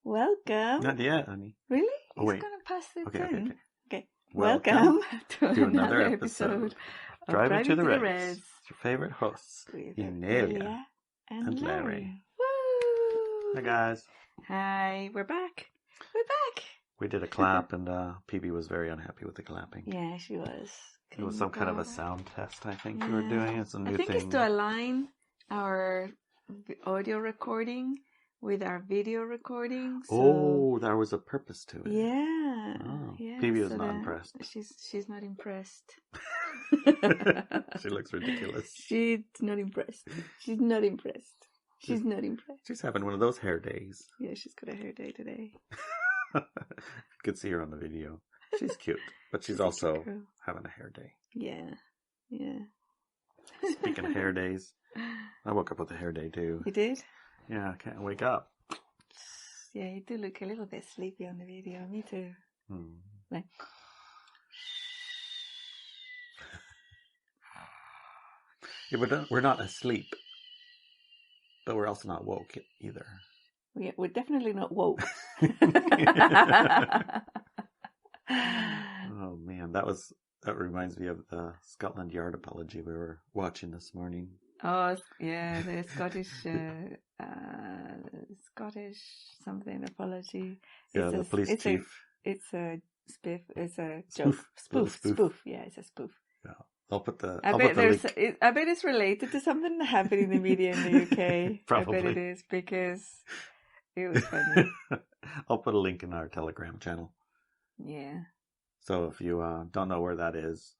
Welcome. Not yet, honey. Really? Oh, wait. It's going to pass the Okay, thing. okay. Welcome to another episode of Driving to the Reds. Your favorite hosts, with Inelia and Larry. Woo! Hi, guys. Hi, we're back. We did a clap, and PB was very unhappy with the clapping. Yeah, she was. It was some kind of a sound test, I think you were doing. It's a new thing. It's to align our audio recording with our video recording. So... there was a purpose to it. Yeah. Oh. Yeah, PB was not impressed. She's not impressed. She looks ridiculous. She's not impressed. She's not impressed. She's having one of those hair days. Yeah, she's got a hair day today. You could see her on the video. She's cute, but she's also having a hair day. Yeah. Speaking of hair days, I woke up with a hair day too. You did? Yeah, I can't wake up. Yeah, you do look a little bit sleepy on the video. Me too. Like. Yeah, but we're not asleep, but we're also not woke either. We're definitely not woke. Oh man, that reminds me of the Scotland Yard apology we were watching this morning. Oh yeah, the Scottish something apology. Yeah, the police chief. It's a spiff. It's a spoof. joke. Spoof. Yeah, it's a spoof. Yeah, I'll put the. I bet it's related to something that happened in the media in the UK. Probably. I bet it is because it was funny. I'll put a link in our Telegram channel. Yeah. So if you don't know where that is,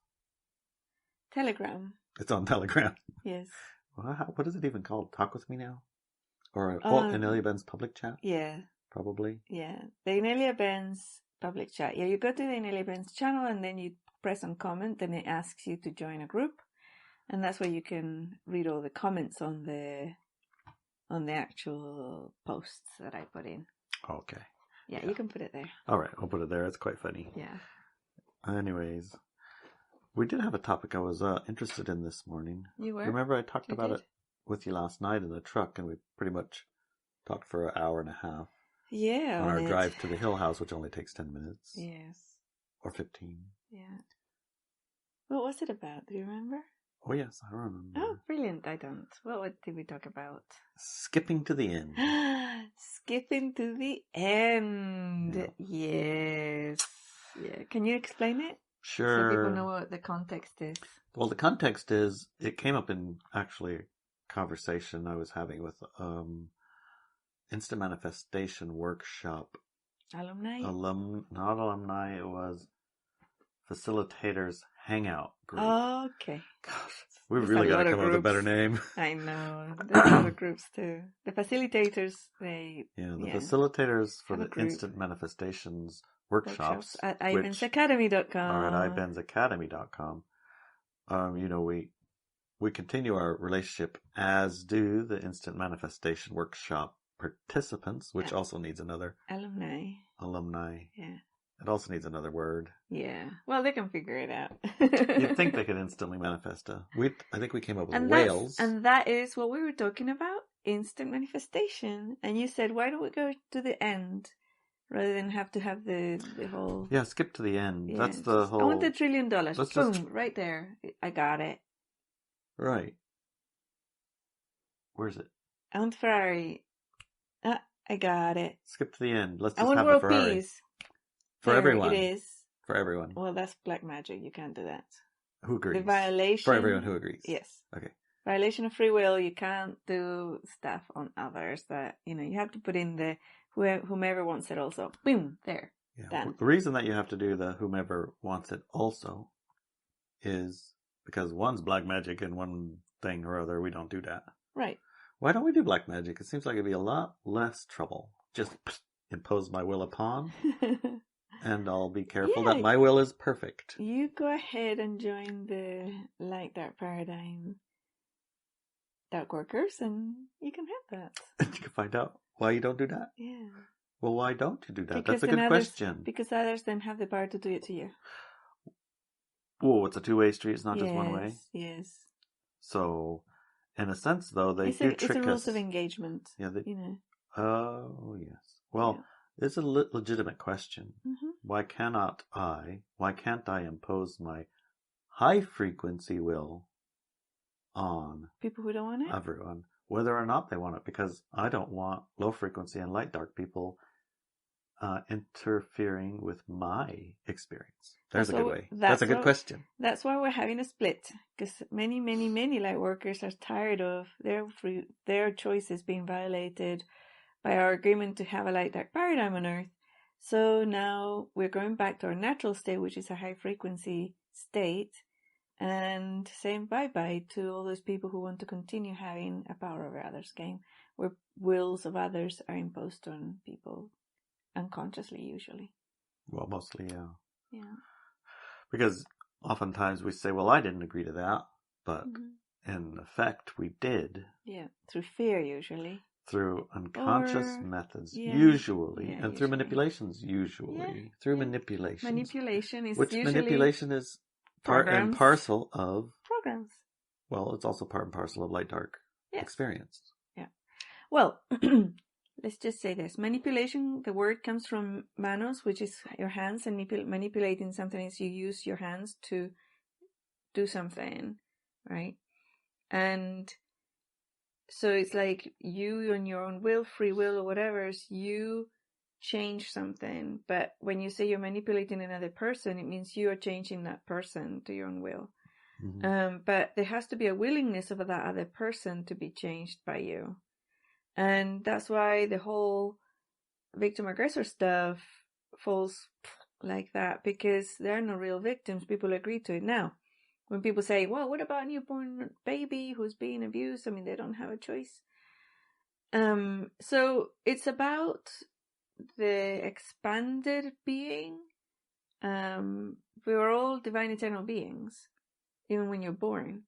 Telegram. It's on Telegram. Yes. What is it even called? Talk with me now, or Inelia Benz public chat? Yeah. Probably. Yeah, the Inelia Benz public chat. Yeah, you go to the Inelia Benz channel and then you press on comment, and it asks you to join a group, and that's where you can read all the comments on the actual posts that I put in. Okay. Yeah, you can put it there. All right, I'll put it there. It's quite funny. Yeah. Anyways, we did have a topic I was interested in this morning. You were? Remember I talked about it with you last night in the truck, and we pretty much talked for an hour and a half. Yeah. On our drive to the Hill House, which only takes 10 minutes. Yes. Or 15. Yeah. What was it about? Do you remember? Oh, yes, I remember. Oh, brilliant. I don't. What did we talk about? Skipping to the end. Skipping to the end. Yeah. Yes. Yeah. Can you explain it? Sure. So people know what the context is. Well, the context is, it came up in actually a conversation I was having with Instant Manifestation Workshop. Alumni? Not alumni, it was Facilitators Hangout Group. Oh, okay. Gosh, we've really got to come up with a better name. I know. There's other groups too. The facilitators, the facilitators for the Instant Manifestations workshops at ibensacademy.com. Or at ibensacademy.com. We continue our relationship, as do the Instant Manifestation Workshop participants, which also needs another alumni. Yeah. It also needs another word. Yeah. Well, they can figure it out. You'd think they could instantly manifest I think we came up with whales. And that is what we were talking about, instant manifestation. And you said, why don't we go to the end rather than have to have the whole... Yeah, skip to the end. Yeah, that's the whole... I want the $1 trillion. Boom, right there. I got it. Right. Where's it? I want Ferrari. I got it. Skip to the end. Let's just have the Ferrari. World Peace. For everyone. It is. For everyone. Well, that's Black Magick. You can't do that. Who agrees? The violation. For everyone who agrees. Yes. Okay. Violation of free will. You can't do stuff on others that, you have to put in the whomever wants it also. Boom. There. Yeah. Done. The reason that you have to do the whomever wants it also is because one's Black Magick and one thing or other. We don't do that. Right. Why don't we do Black Magick? It seems like it'd be a lot less trouble. Just impose my will upon. And I'll be careful that my will is perfect. You go ahead and join the Light Dark Paradigm Dark Workers, and you can have that. And you can find out why you don't do that. Yeah. Well, why don't you do that? That's a good question. Because others then have the power to do it to you. Whoa, it's a two-way street. It's not just one way. Yes. So, in a sense, though, they do trick us. It's a rules of engagement. Yeah. Oh, yes. Well, It's a legitimate question. Mm-hmm. Why can't I impose my high frequency will on people who don't want it? Everyone, whether or not they want it, because I don't want low frequency and light dark people interfering with my experience. There's a good way. That's a good question. That's why we're having a split, because many light workers are tired of their choices being violated by our agreement to have a light dark paradigm on Earth. So now we're going back to our natural state, which is a high frequency state, and saying bye-bye to all those people who want to continue having a power over others game, where wills of others are imposed on people unconsciously, usually. Well, mostly, yeah. Yeah. Because oftentimes we say, well, I didn't agree to that, but in effect we did. Yeah, through fear, usually. Through unconscious methods, usually. And through manipulations, usually. Through manipulations. Manipulation is Which manipulation is part and parcel of... programs. Well, it's also part and parcel of light-dark experience. Yeah. Well, let's just say this. Manipulation, the word comes from manos, which is your hands, and manipulating something is you use your hands to do something, right? And so it's like you on your own will, free will or whatever, you change something. But when you say you're manipulating another person, it means you are changing that person to your own will. Mm-hmm. But there has to be a willingness of that other person to be changed by you. And that's why the whole victim-aggressor stuff falls like that, because there are no real victims. People agree to it. Now, when people say, well, what about a newborn baby who's being abused? I mean, they don't have a choice. So it's about the expanded being. We are all divine eternal beings, even when you're born.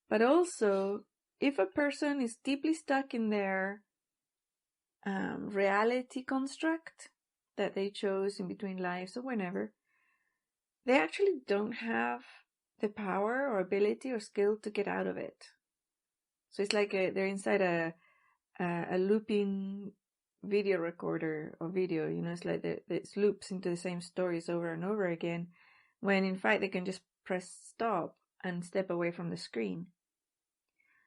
But also, if a person is deeply stuck in their reality construct that they chose in between lives or whenever, they actually don't have the power or ability or skill to get out of it. So it's like they're inside a looping video recorder or video, it's like it loops into the same stories over and over again, when in fact they can just press stop and step away from the screen.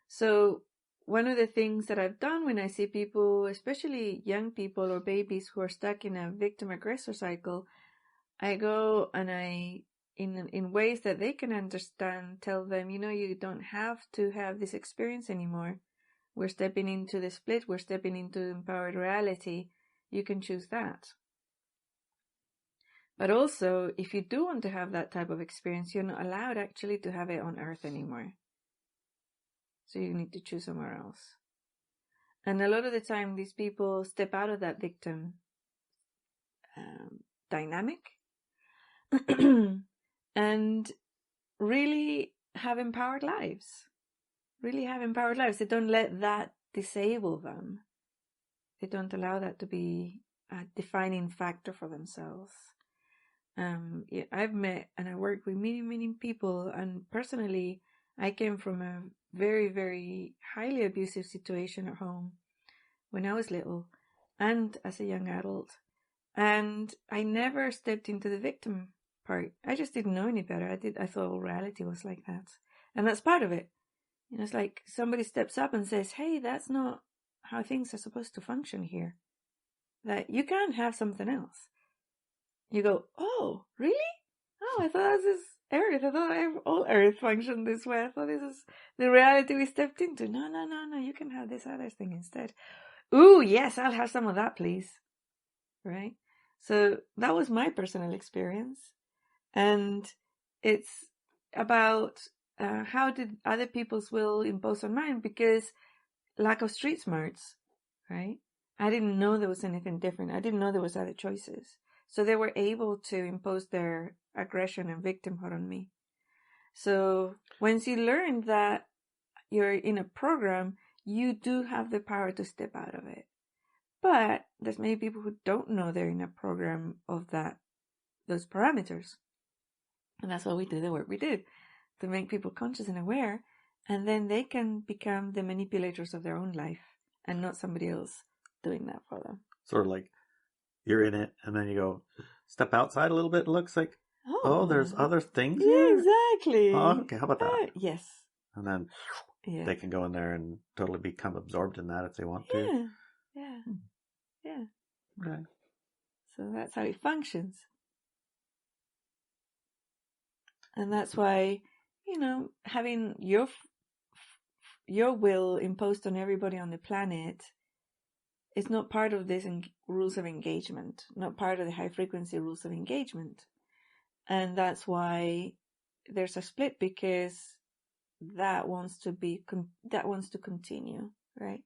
So one of the things that I've done when I see people, especially young people or babies who are stuck in a victim-aggressor cycle, I go and in ways that they can understand, tell them, you don't have to have this experience anymore. We're stepping into the split. We're stepping into empowered reality. You can choose that. But also, if you do want to have that type of experience, you're not allowed actually to have it on Earth anymore. So you need to choose somewhere else. And a lot of the time, these people step out of that victim dynamic and really have empowered lives. They don't let that disable them. They don't allow that to be a defining factor for themselves. I've met and I worked with many people, and personally, I came from a very, very highly abusive situation at home when I was little and as a young adult. And I never stepped into the victim part. I just didn't know any better. I thought all reality was like that. And that's part of it. It's like somebody steps up and says, hey, that's not how things are supposed to function here. That you can't have something else. You go, oh, really? Oh, I thought this is Earth. I thought all Earth functioned this way. I thought this is the reality we stepped into. No, you can have this other thing instead. Ooh, yes, I'll have some of that, please. Right? So that was my personal experience. And it's about how did other people's will impose on mine, because lack of street smarts, right? I didn't know there was anything different. I didn't know there was other choices. So they were able to impose their aggression and victimhood on me. So once you learn that you're in a program, you do have the power to step out of it. But there's many people who don't know they're in a program of those parameters. And that's why we do the work we do, to make people conscious and aware, and then they can become the manipulators of their own life and not somebody else doing that for them. Sort of like you're in it, and then you go step outside a little bit. It looks like, there's other things here. Exactly. Okay, how about that? Yes. And then they can go in there and totally become absorbed in that if they want to. Yeah. Okay. So that's how it functions. And that's why, having your will imposed on everybody on the planet is not part of this rules of engagement, not part of the high frequency rules of engagement. And that's why there's a split, because that wants to continue, right?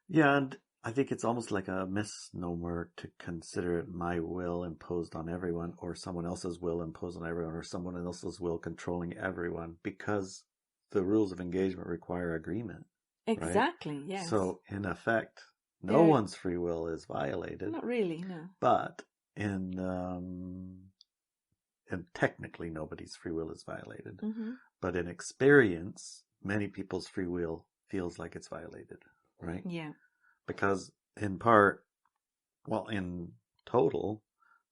Yeah, and I think it's almost like a misnomer to consider it my will imposed on everyone, or someone else's will imposed on everyone, or someone else's will controlling everyone, because the rules of engagement require agreement. Exactly, right? yes. So, in effect, no one's free will is violated. Not really, no. But and technically nobody's free will is violated. Mm-hmm. But in experience, many people's free will feels like it's violated, right? Yeah. Because in total,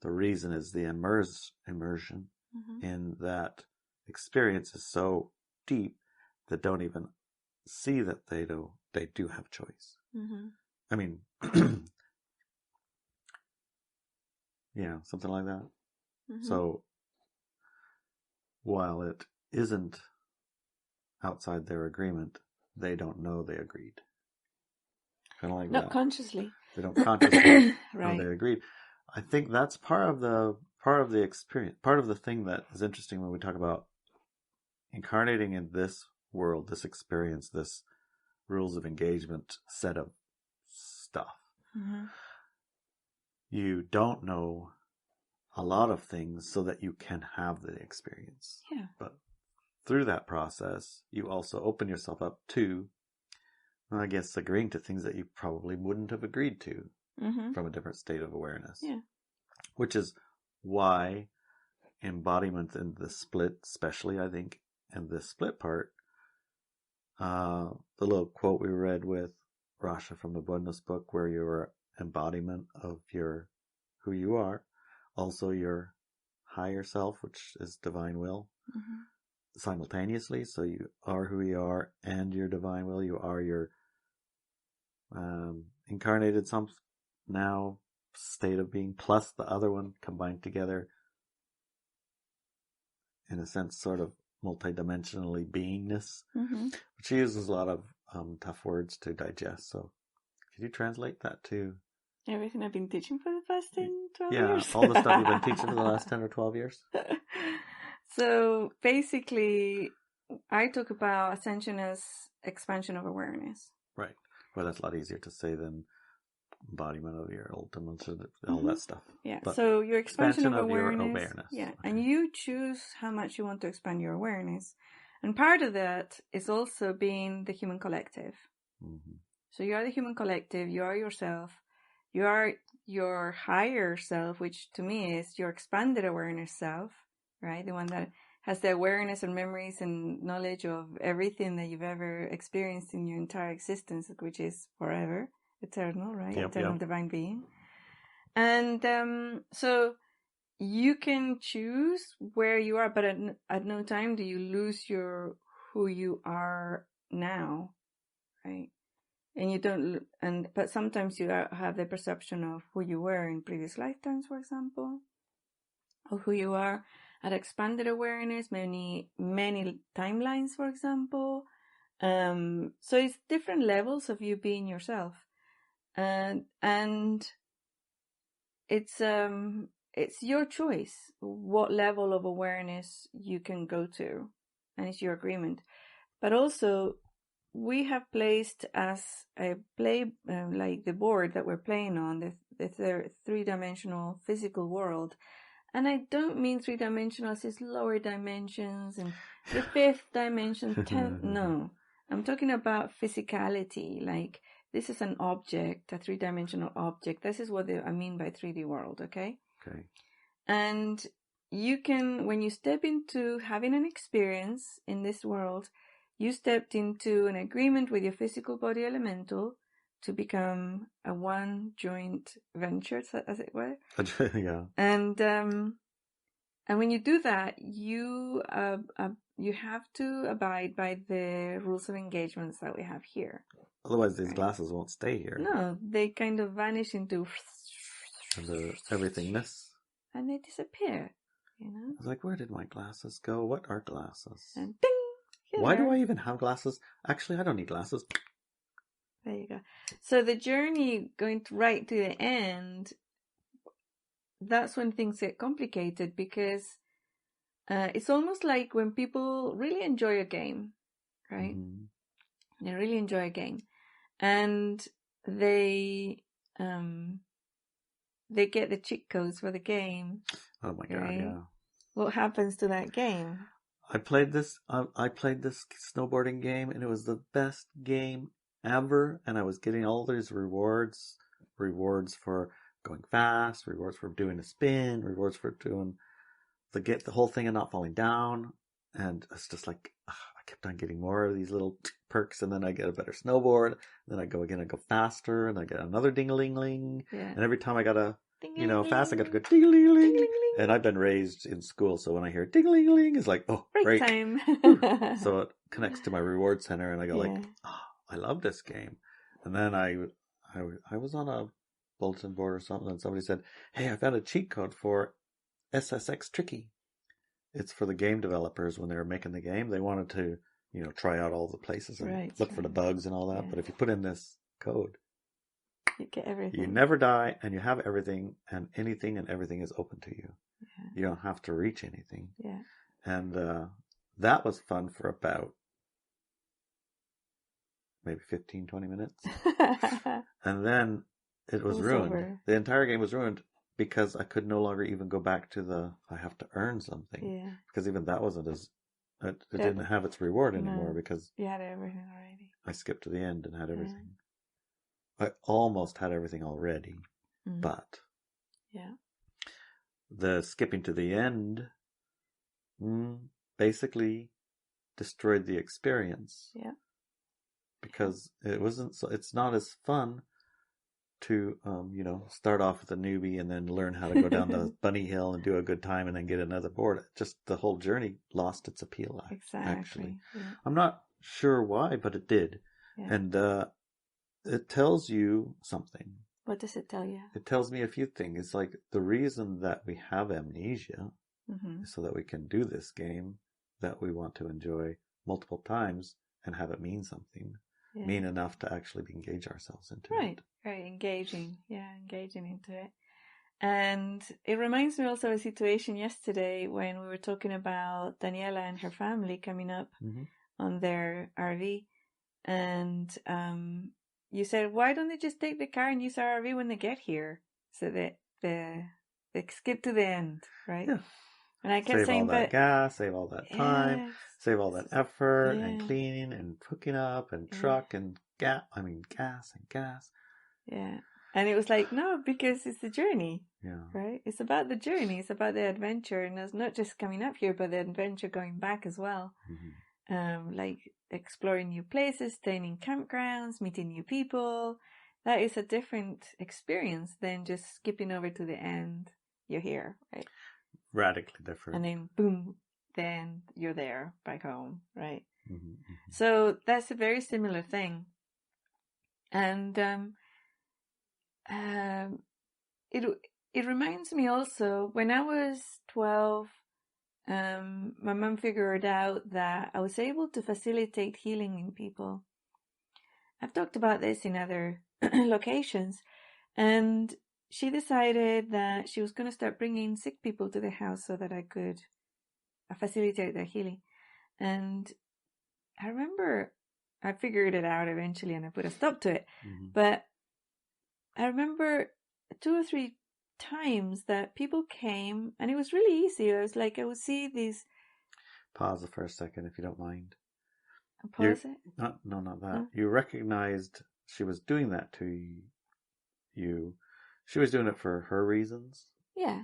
the reason is the immersion in that experience is so deep that don't even see that they do have choice. Mm-hmm. I mean, yeah, something like that. Mm-hmm. So while it isn't outside their agreement, they don't know they agreed. Kind of like Not that. consciously. They don't consciously right. know they agreed. I think that's part of the experience. Part of the thing that is interesting when we talk about incarnating in this world, this experience, this rules of engagement set of stuff. Mm-hmm. You don't know a lot of things so that you can have the experience. Yeah. But through that process, you also open yourself up to, I guess, agreeing to things that you probably wouldn't have agreed to from a different state of awareness. Yeah. Which is why embodiment in the split, especially, I think, in the split part, the little quote we read with Rasha from the Buddhist book, where you're embodiment of who you are, also your higher self, which is divine will, simultaneously. So you are who you are and your divine will. You are your incarnated now state of being plus the other one combined together, in a sense, sort of multidimensionally beingness, which uses a lot of tough words to digest. So could you translate that to everything I've been teaching for the past 12 years? Yeah, all the stuff you've been teaching for the last 10 or 12 years. So basically, I talk about ascension as expansion of awareness. Right. Well, that's a lot easier to say than embodiment of your ultimate, all that stuff. Yeah. But so your expansion of awareness. your awareness. Yeah. Okay. And you choose how much you want to expand your awareness. And part of that is also being the human collective. Mm-hmm. So you are the human collective. You are yourself. You are your higher self, which to me is your expanded awareness self, right? The one that has the awareness and memories and knowledge of everything that you've ever experienced in your entire existence, which is forever, eternal, right? Eternal divine being. And so you can choose where you are, but at no time do you lose who you are now, right? And you don't, but sometimes you have the perception of who you were in previous lifetimes, for example, or who you are at expanded awareness, many timelines, for example. So it's different levels of you being yourself, and it's your choice what level of awareness you can go to, and it's your agreement. But also, we have placed as a like the board that we're playing on, the three-dimensional physical world. And I don't mean three-dimensional as lower dimensions and the fifth dimension, 10th. No, I'm talking about physicality. Like, this is an object, a three-dimensional object. This is what I mean by 3D world, okay? Okay. And you can, when you step into having an experience in this world, you stepped into an agreement with your physical body elemental, to become a one joint venture, as it were. Yeah. And when you do that, you have to abide by the rules of engagements that we have here. Otherwise, these glasses won't stay here. No, they kind of vanish into everythingness, and they disappear. You know. I was like, where did my glasses go? What are glasses? And ding! Why do I even have glasses? Actually, I don't need glasses. There you go. So the journey going right to the end, that's when things get complicated, because it's almost like when people really enjoy a game, right? Mm-hmm. They really enjoy a game, and they get the cheat codes for the game. Oh my god! Right? Yeah. What happens to that game? I played this snowboarding game, and it was the best game ever. And I was getting all these rewards for going fast, rewards for doing a spin, rewards for doing the whole thing and not falling down. And it's just like I kept on getting more of these little perks, and then I get a better snowboard. Then I go again, I go faster, and I get another ding-a-ling-ling. Yeah. And every time I got a fast, I got to go ding-a-ling-a-ling. And I've been raised in school, so when I hear ding-a-ling-a-ling, it's like, oh, break time. So it connects to my reward center, and I go like, oh, I love this game. And then I was on a bulletin board or something, and somebody said, hey, I found a cheat code for SSX Tricky. It's for the game developers when they were making the game. They wanted to, try out all the places and look for the bugs and all that. Yeah. But if you put in this code, you get everything. You never die, and you have everything, and anything and everything is open to you. Yeah. You don't have to reach anything. Yeah. And that was fun for about maybe 15, 20 minutes. And then it was ruined. Over. The entire game was ruined because I could no longer even go back to I have to earn something. Yeah. Because even that wasn't it didn't have its reward anymore because you had everything already. I skipped to the end and had everything. I almost had everything already, but the skipping to the end basically destroyed the experience. Yeah. Because it's not as fun to, start off with a newbie and then learn how to go down the bunny hill and do a good time and then get another board. Just the whole journey lost its appeal. Exactly. Actually. Yeah. I'm not sure why, but it did. Yeah. And it tells you something. What does it tell you? It tells me a few things. It's like the reason that we have amnesia is so that we can do this game that we want to enjoy multiple times and have it mean something. Yeah. Mean enough to actually engage ourselves into it. Right, engaging. Yeah, engaging into it. And it reminds me also of a situation yesterday when we were talking about Daniela and her family coming up on their RV. And you said, why don't they just take the car and use our RV when they get here? So that they skip to the end, right? Yeah. And I kept saying, save all that gas, save all that time, save all that effort and cleaning and hooking up and truck and gas and gas. Yeah. And it was like, no, because it's the journey. Yeah. Right? It's about the journey. It's about the adventure. And it's not just coming up here, but the adventure going back as well. Mm-hmm. Like exploring new places, staying in campgrounds, meeting new people. That is a different experience than just skipping over to the end. You're here, right? Radically different. And then boom, then you're there back home, right? Mm-hmm. So that's a very similar thing. And it reminds me also, when I was 12, my mom figured out that I was able to facilitate healing in people. I've talked about this in other locations, and she decided that she was going to start bringing sick people to the house so that I could facilitate their healing. And I remember I figured it out eventually and I put a stop to it. Mm-hmm. But I remember 2 or 3 times that people came and it was really easy. I was like, I would see these. Pause it for a second if you don't mind. Pause it? No, not that. Oh. You recognized she was doing that to you. She was doing it for her reasons. Yeah.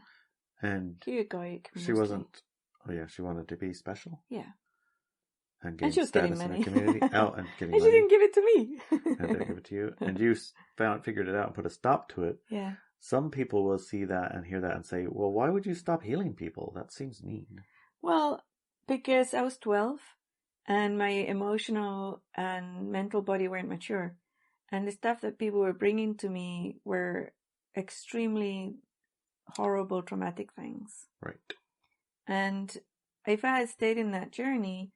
And egoic, she wasn't. Oh yeah, she wanted to be special. Yeah. and And gained she was getting status in money. the community. Oh, and getting And she money. didn't give it to me. And didn't give it to you. And you figured it out and put a stop to it. Yeah. Some people will see that and hear that and say, well, why would you stop healing people? That seems mean. Well, because I was 12 and my emotional and mental body weren't mature. And the stuff that people were bringing to me were extremely horrible, traumatic things. Right. And if I had stayed in that journey,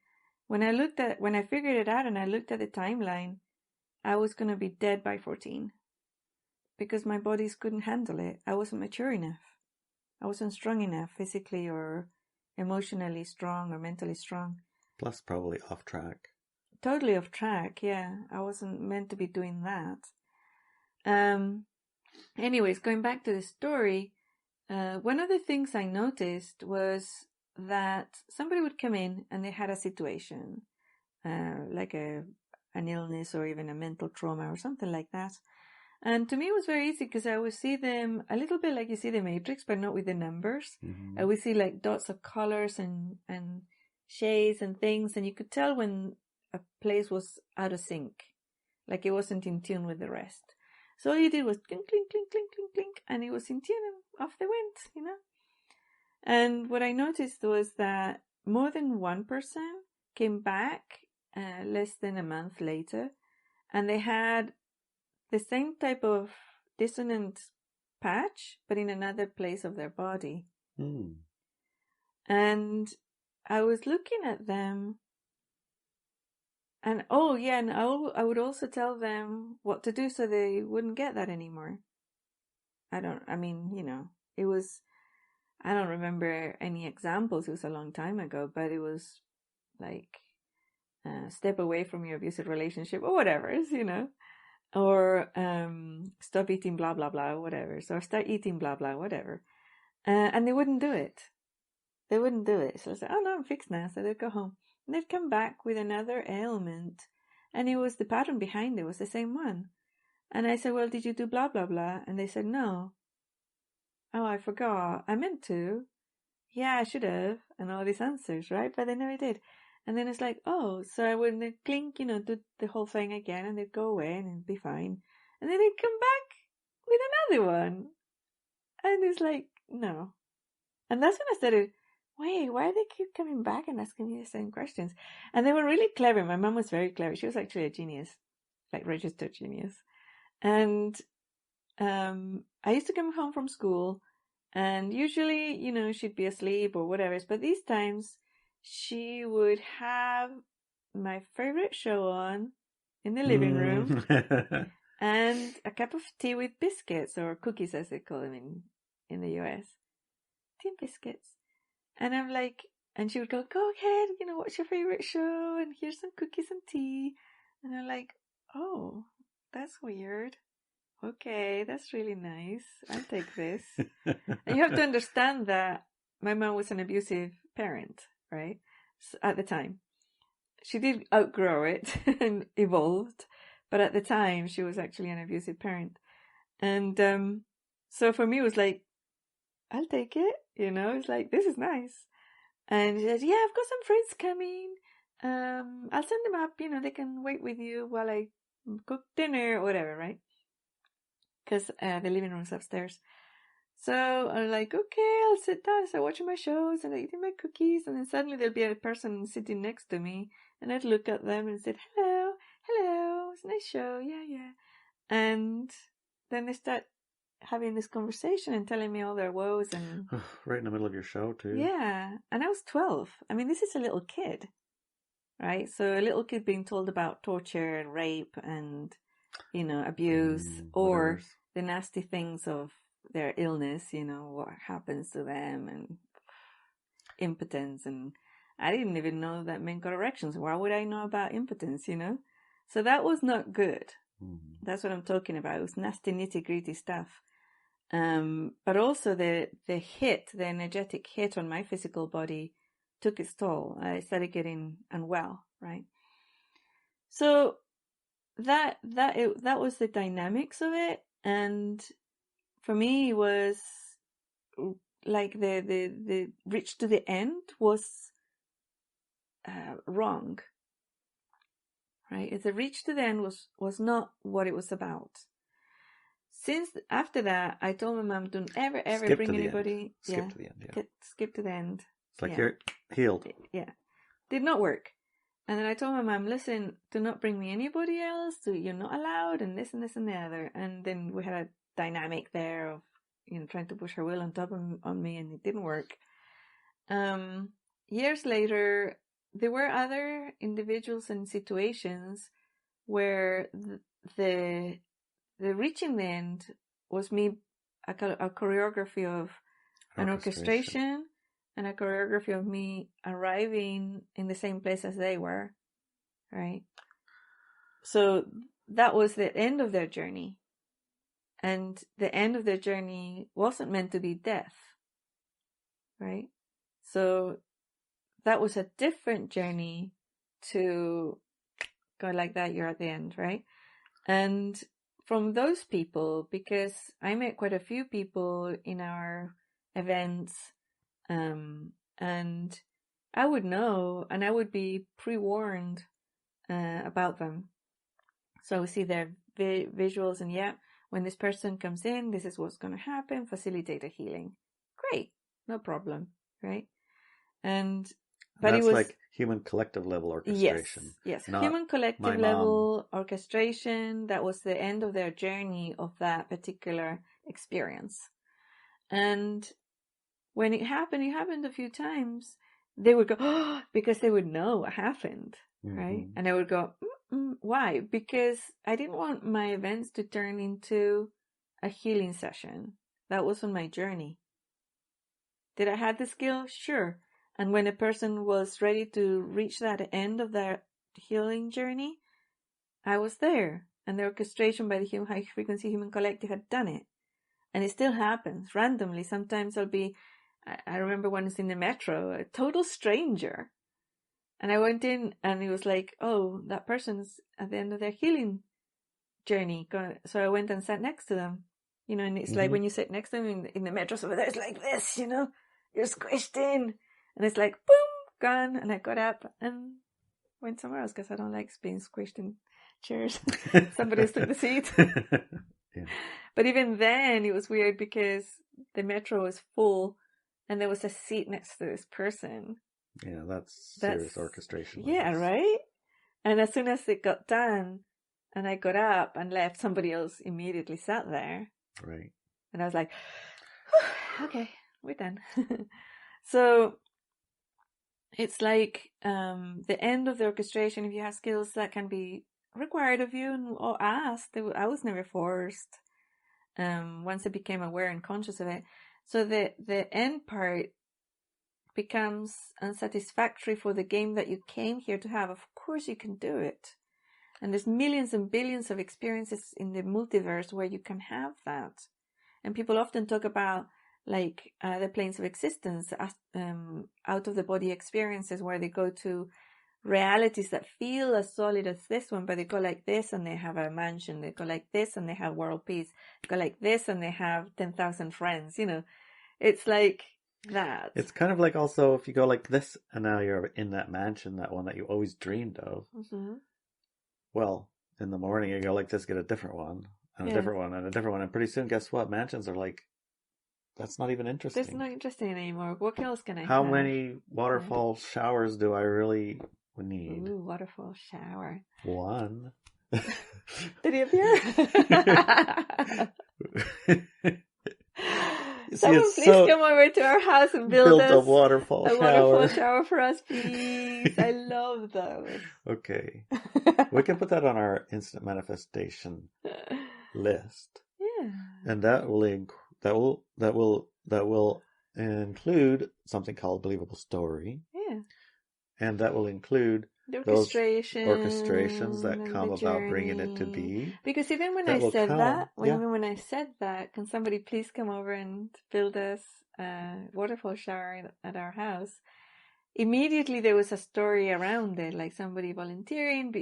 when I figured it out and I looked at the timeline, I was going to be dead by 14 because my bodies couldn't handle it. I wasn't mature enough. I wasn't strong enough physically or emotionally strong or mentally strong. Plus probably off track. Totally off track, yeah. I wasn't meant to be doing that. Anyways, going back to the story, one of the things I noticed was that somebody would come in and they had a situation, like an illness or even a mental trauma or something like that. And to me, it was very easy because I would see them a little bit like you see the Matrix, but not with the numbers. Mm-hmm. I would see like dots of colors and shades and things, and you could tell when a place was out of sync, like it wasn't in tune with the rest. So all you did was clink, clink, clink, clink, clink, clink, and it was in tune and off they went, And what I noticed was that more than one person came back less than a month later, and they had the same type of dissonant patch, but in another place of their body. Mm. And I was looking at them, and I would also tell them what to do so they wouldn't get that anymore. It was, I don't remember any examples, it was a long time ago, but it was like, step away from your abusive relationship or whatever, or stop eating blah blah blah or whatever, so start eating blah blah whatever, and they wouldn't do it. So I said, oh no, I'm fixed now. So they'd go home and they'd come back with another ailment, and it was the pattern behind it was the same one. And I said, well, did you do blah blah blah? And they said no. Oh, I forgot, I meant to. Yeah, I should have. And all these answers, right? But they never did. And then it's like, oh, so when they clink, do the whole thing again, and they'd go away and it'd be fine. And then they'd come back with another one. And it's like, no. And that's when I started, wait, why do they keep coming back and asking me the same questions? And they were really clever. My mom was very clever. She was actually a genius, like registered genius. And I used to come home from school, and usually, she'd be asleep or whatever. But these times, she would have my favorite show on in the living room and a cup of tea with biscuits, or cookies as they call them in the US. Tea and biscuits. And I'm like, and she would go ahead, what's your favorite show? And here's some cookies and tea. And I'm like, oh, that's weird. Okay, that's really nice. I'll take this. And you have to understand that my mom was an abusive parent, right? So at the time. She did outgrow it and evolved, but at the time she was actually an abusive parent. And so for me it was like, I'll take it, it's like, this is nice. And she says, yeah, I've got some friends coming. I'll send them up, they can wait with you while I cook dinner or whatever, right? Because the living room's upstairs. So I'm like, okay, I'll sit down, start watching my shows and eating my cookies, and then suddenly there'll be a person sitting next to me, and I'd look at them and say, hello, it's a nice show, yeah. And then they start having this conversation and telling me all their woes and... Right in the middle of your show, too. Yeah, and I was 12. I mean, this is a little kid, right? So a little kid being told about torture and rape and, abuse, or the nasty things of their illness, what happens to them, and impotence. And I didn't even know that men got erections. Why would I know about impotence, So that was not good. Mm-hmm. That's what I'm talking about. It was nasty, nitty-gritty stuff. But also the energetic hit on my physical body took its toll. I started getting unwell, right? So that was the dynamics of it. And for me, it was like the reach to the end was wrong. right? It's the reach to the end was not what it was about. Since after that, I told my mom, don't ever Skip bring to the anybody. end. Skip to the end, yeah. Skip to the end. It's like Yeah. you're healed. Yeah. Did not work. And then I told my mom, listen, do not bring me anybody else. You're not allowed, and this and this and the other. And then we had a dynamic there of, trying to push her will on top on me, and it didn't work. Years later, there were other individuals and situations where the reaching the end was me, a choreography of an orchestration and a choreography of me arriving in the same place as they were, right? So that was the end of their journey. And the end of their journey wasn't meant to be death, right? So that was a different journey to go like that, you're at the end, right? And from those people, because I met quite a few people in our events, and I would know, and I would be pre-warned about them. So I would see their visuals, and when this person comes in, this is what's going to happen, facilitate a healing. Great, no problem, right? But that's it was like human collective level orchestration. Yes, human collective level orchestration. That was the end of their journey of that particular experience. And when it happened a few times, they would go, oh, because they would know what happened, right? And I would go, why? Because I didn't want my events to turn into a healing session. That wasn't my journey. Did I have the skill? Sure. And when a person was ready to reach that end of their healing journey, I was there. And the orchestration by the High Frequency Human Collective had done it. And it still happens randomly. Sometimes I remember when I was in the metro, a total stranger. And I went in and it was like, oh, that person's at the end of their healing journey. So I went and sat next to them. And it's like when you sit next to them in the metro over there, it's like this, you're squished in. And it's like, boom, gone. And I got up and went somewhere else because I don't like being squished in chairs. Somebody took the seat. Yeah. But even then, it was weird because the metro was full and there was a seat next to this person. Yeah, that's serious orchestration. Yeah, right? And as soon as it got done and I got up and left, somebody else immediately sat there. Right. And I was like, okay, we're done. So it's like the end of the orchestration. If you have skills that can be required of you or asked, I was never forced. Once I became aware and conscious of it. So the end part becomes unsatisfactory for the game that you came here to have. Of course you can do it. And there's millions and billions of experiences in the multiverse where you can have that. And people often talk about like the planes of existence, out of the body experiences where they go to realities that feel as solid as this one, but they go like this and they have a mansion, they go like this and they have world peace, they go like this and they have 10,000 friends, it's like that. It's kind of like also if you go like this and now you're in that mansion, that one that you always dreamed of. Well, in the morning you go like this, get a different one and a different one and a different one, and pretty soon guess what, mansions are like, that's not even interesting. That's not interesting anymore. What else can I Have? How many waterfall showers do I really need? Ooh, waterfall shower. One. Did he appear? Someone please come over to our house and build us a waterfall shower for us, please. I love those. Okay. We can put that on our instant manifestation list. Yeah. And that will include something called Believable Story. Yeah. And that will include the orchestrations that come about bringing it to be. Because even when I said that, can somebody please come over and build us a waterfall shower at our house? Immediately there was a story around it, like somebody volunteering,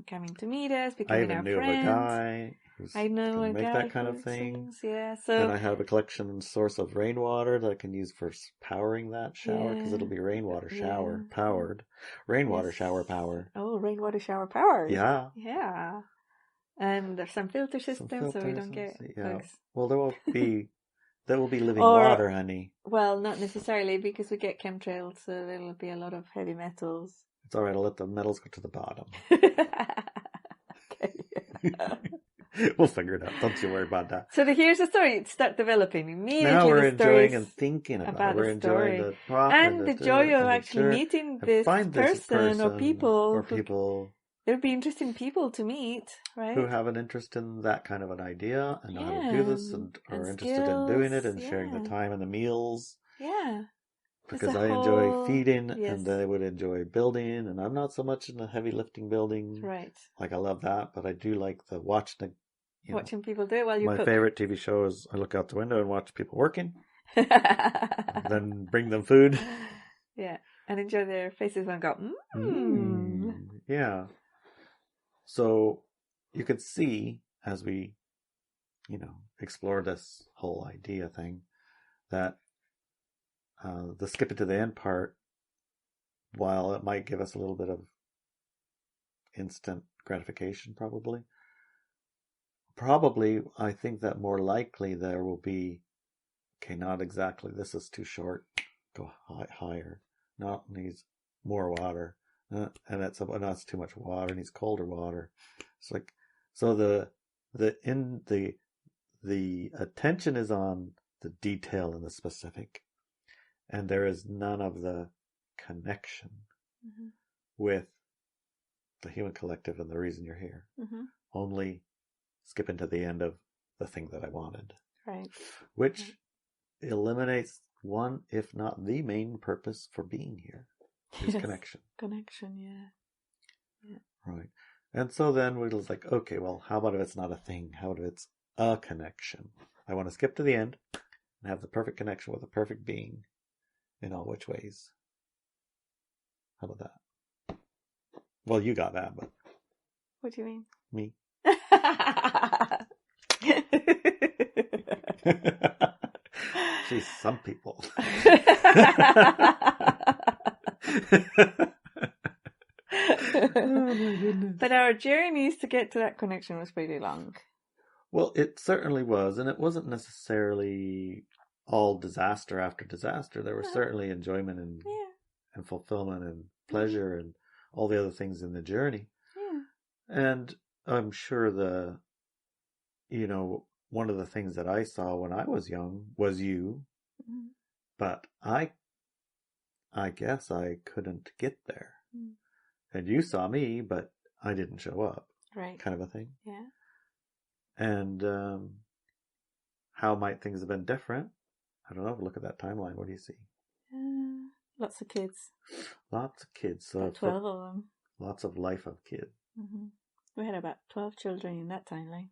coming to meet us, becoming our friends. I even knew of a guy I know, can a make guy that kind who of thing. sings, yeah. And So I have a collection source of rainwater that I can use for powering that shower, because yeah, it'll be rainwater shower yeah, powered. Rainwater yes. shower power. Oh, rainwater shower powered. Yeah. Yeah. And there's some filter Some systems so we filters. don't get Yeah. bugs. Well, there will be living Or, water, honey. well, not necessarily because we get chemtrails, so there'll be a lot of heavy metals. It's all right. I'll let the metals go to the bottom. Okay. We'll figure it out. Don't you worry about that. So here's the story. Start developing immediately. Now we're the enjoying and thinking about it. We're enjoying the plot and the joy of actually meeting this person or people. There'd be interesting people to meet, right? Who have an interest in that kind of an idea and know how to do this and are interested in doing it and sharing the time and the meals. Yeah. Because I enjoy feeding and they would enjoy building, and I'm not so much in the heavy lifting building. Right. Like I love that, but I do like the watching people do it while you cook. My favorite TV show is I look out the window and watch people working. Then bring them food. Yeah. And enjoy their faces and go, Yeah. So you could see as we, explore this whole idea thing that the skip it to the end part, while it might give us a little bit of instant gratification, probably, I think that more likely there will be, okay, not exactly, this is too short, go higher, no, needs more water, and that's too much water, needs colder water. It's like, so the attention is on the detail and the specific, and there is none of the connection with the human collective and the reason you're here. Only skipping to the end of the thing that I wanted. Right. Which eliminates one, if not the main purpose for being here, is connection. Connection, yeah. Right. And so then we're just like, okay, well, how about if it's not a thing? How about if it's a connection? I want to skip to the end and have the perfect connection with a perfect being in all which ways. How about that? Well, you got that, but... What do you mean? Me. She's some people. Oh my goodness. But our journeys to get to that connection was pretty long. Well, it certainly was, and it wasn't necessarily all disaster after disaster. There was certainly enjoyment and fulfillment and pleasure and all the other things in the journey. Yeah. And I'm sure one of the things that I saw when I was young was you, but I guess I couldn't get there. And you saw me, but I didn't show up. Right. Kind of a thing. Yeah. And how might things have been different? I don't know. Look at that timeline. What do you see? Lots of kids. Lots of kids. So about 12 of them. Lots of life of kids. We had about 12 children in that timeline.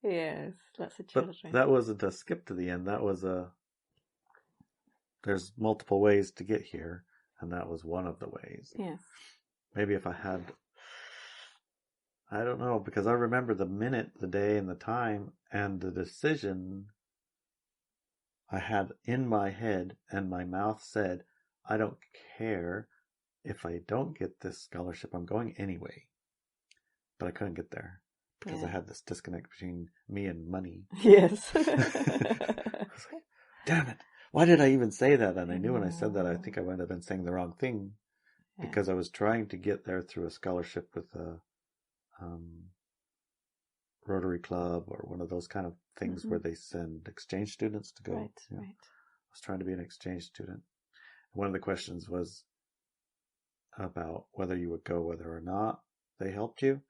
Yes, lots of children. But that wasn't a skip to the end. That was there's multiple ways to get here, and that was one of the ways. Yes. Maybe if I had, I don't know, because I remember the minute, the day, and the time, and the decision I had in my head, and my mouth said, I don't care if I don't get this scholarship, I'm going anyway. But I couldn't get there because I had this disconnect between me and money. Yes. I was like, damn it. Why did I even say that? And I knew when I said that, I think I would have been saying the wrong thing because I was trying to get there through a scholarship with a Rotary Club or one of those kind of things where they send exchange students to go. Right, right. I was trying to be an exchange student. One of the questions was about whether you would go, whether or not they helped you.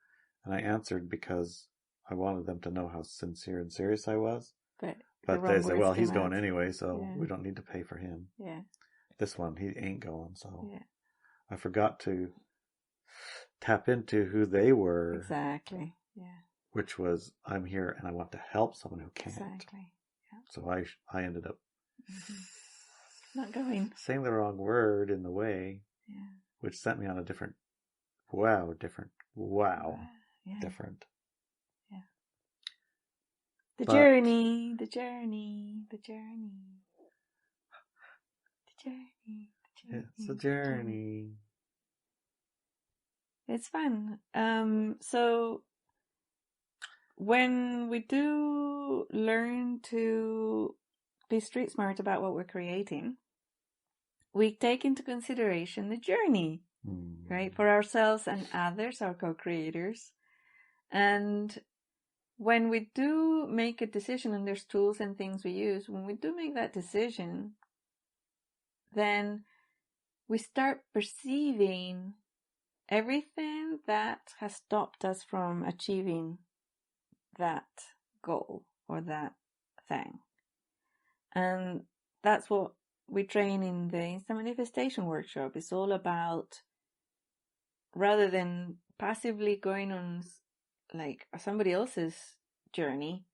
And I answered because I wanted them to know how sincere and serious I was. But they said, well, he's going anyway, so we don't need to pay for him. Yeah. This one, he ain't going, so. Yeah. I forgot to tap into who they were. Exactly, yeah. Which was, I'm here and I want to help someone who can't. Exactly, yeah. So I ended up not going. saying the wrong word in the way, which sent me on a different, different. Yeah. The But- journey. It's a journey. It's fun. So when we do learn to be street smart about what we're creating, we take into consideration the journey, right? For ourselves and others, our co-creators. And when we do make a decision, and there's tools and things we use, when we do make that decision, then we start perceiving everything that has stopped us from achieving that goal or that thing. And that's what we train in the Instant Manifestation Workshop. It's all about, rather than passively going on like somebody else's journey,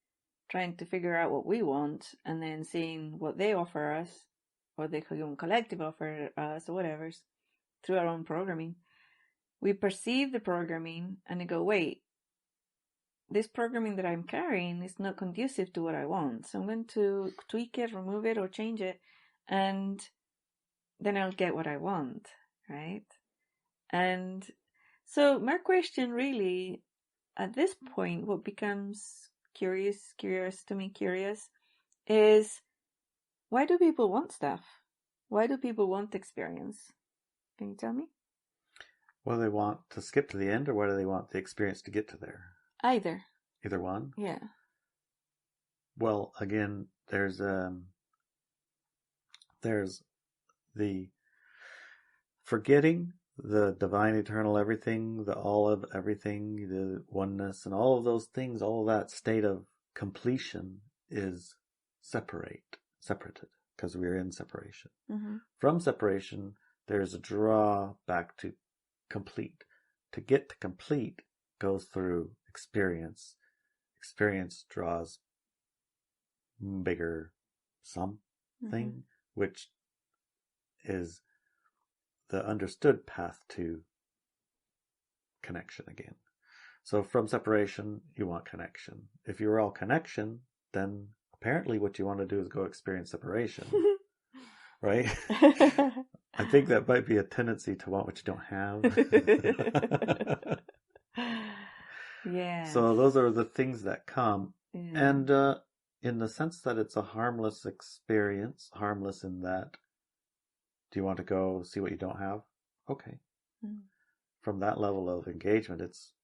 trying to figure out what we want and then seeing what they offer us or the human collective offer us or whatever through our own programming, we perceive the programming and go, wait, this programming that I'm carrying is not conducive to what I want. So I'm going to tweak it, remove it, or change it, and then I'll get what I want, right? And so my question really, at this point, what becomes curious to me, is why do people want stuff? Why do people want experience? Can you tell me? What do they want to skip to the end, or what do they want the experience to get to there? Either. Either one? Yeah. Well, again, there's the forgetting the divine, eternal everything, the all of everything, the oneness, and all of those things, all of that state of completion is separated, because we're in separation. Mm-hmm. From separation, there's a draw back to complete. To get to complete goes through experience. Experience draws bigger something, which is the understood path to connection again. So from separation, you want connection. If you're all connection, then apparently what you want to do is go experience separation. Right? I think that might be a tendency to want what you don't have. Yeah. So those are the things that come. Yeah. And in the sense that it's a harmless experience, harmless in that, do you want to go see what you don't have? Okay. From that level of engagement, it's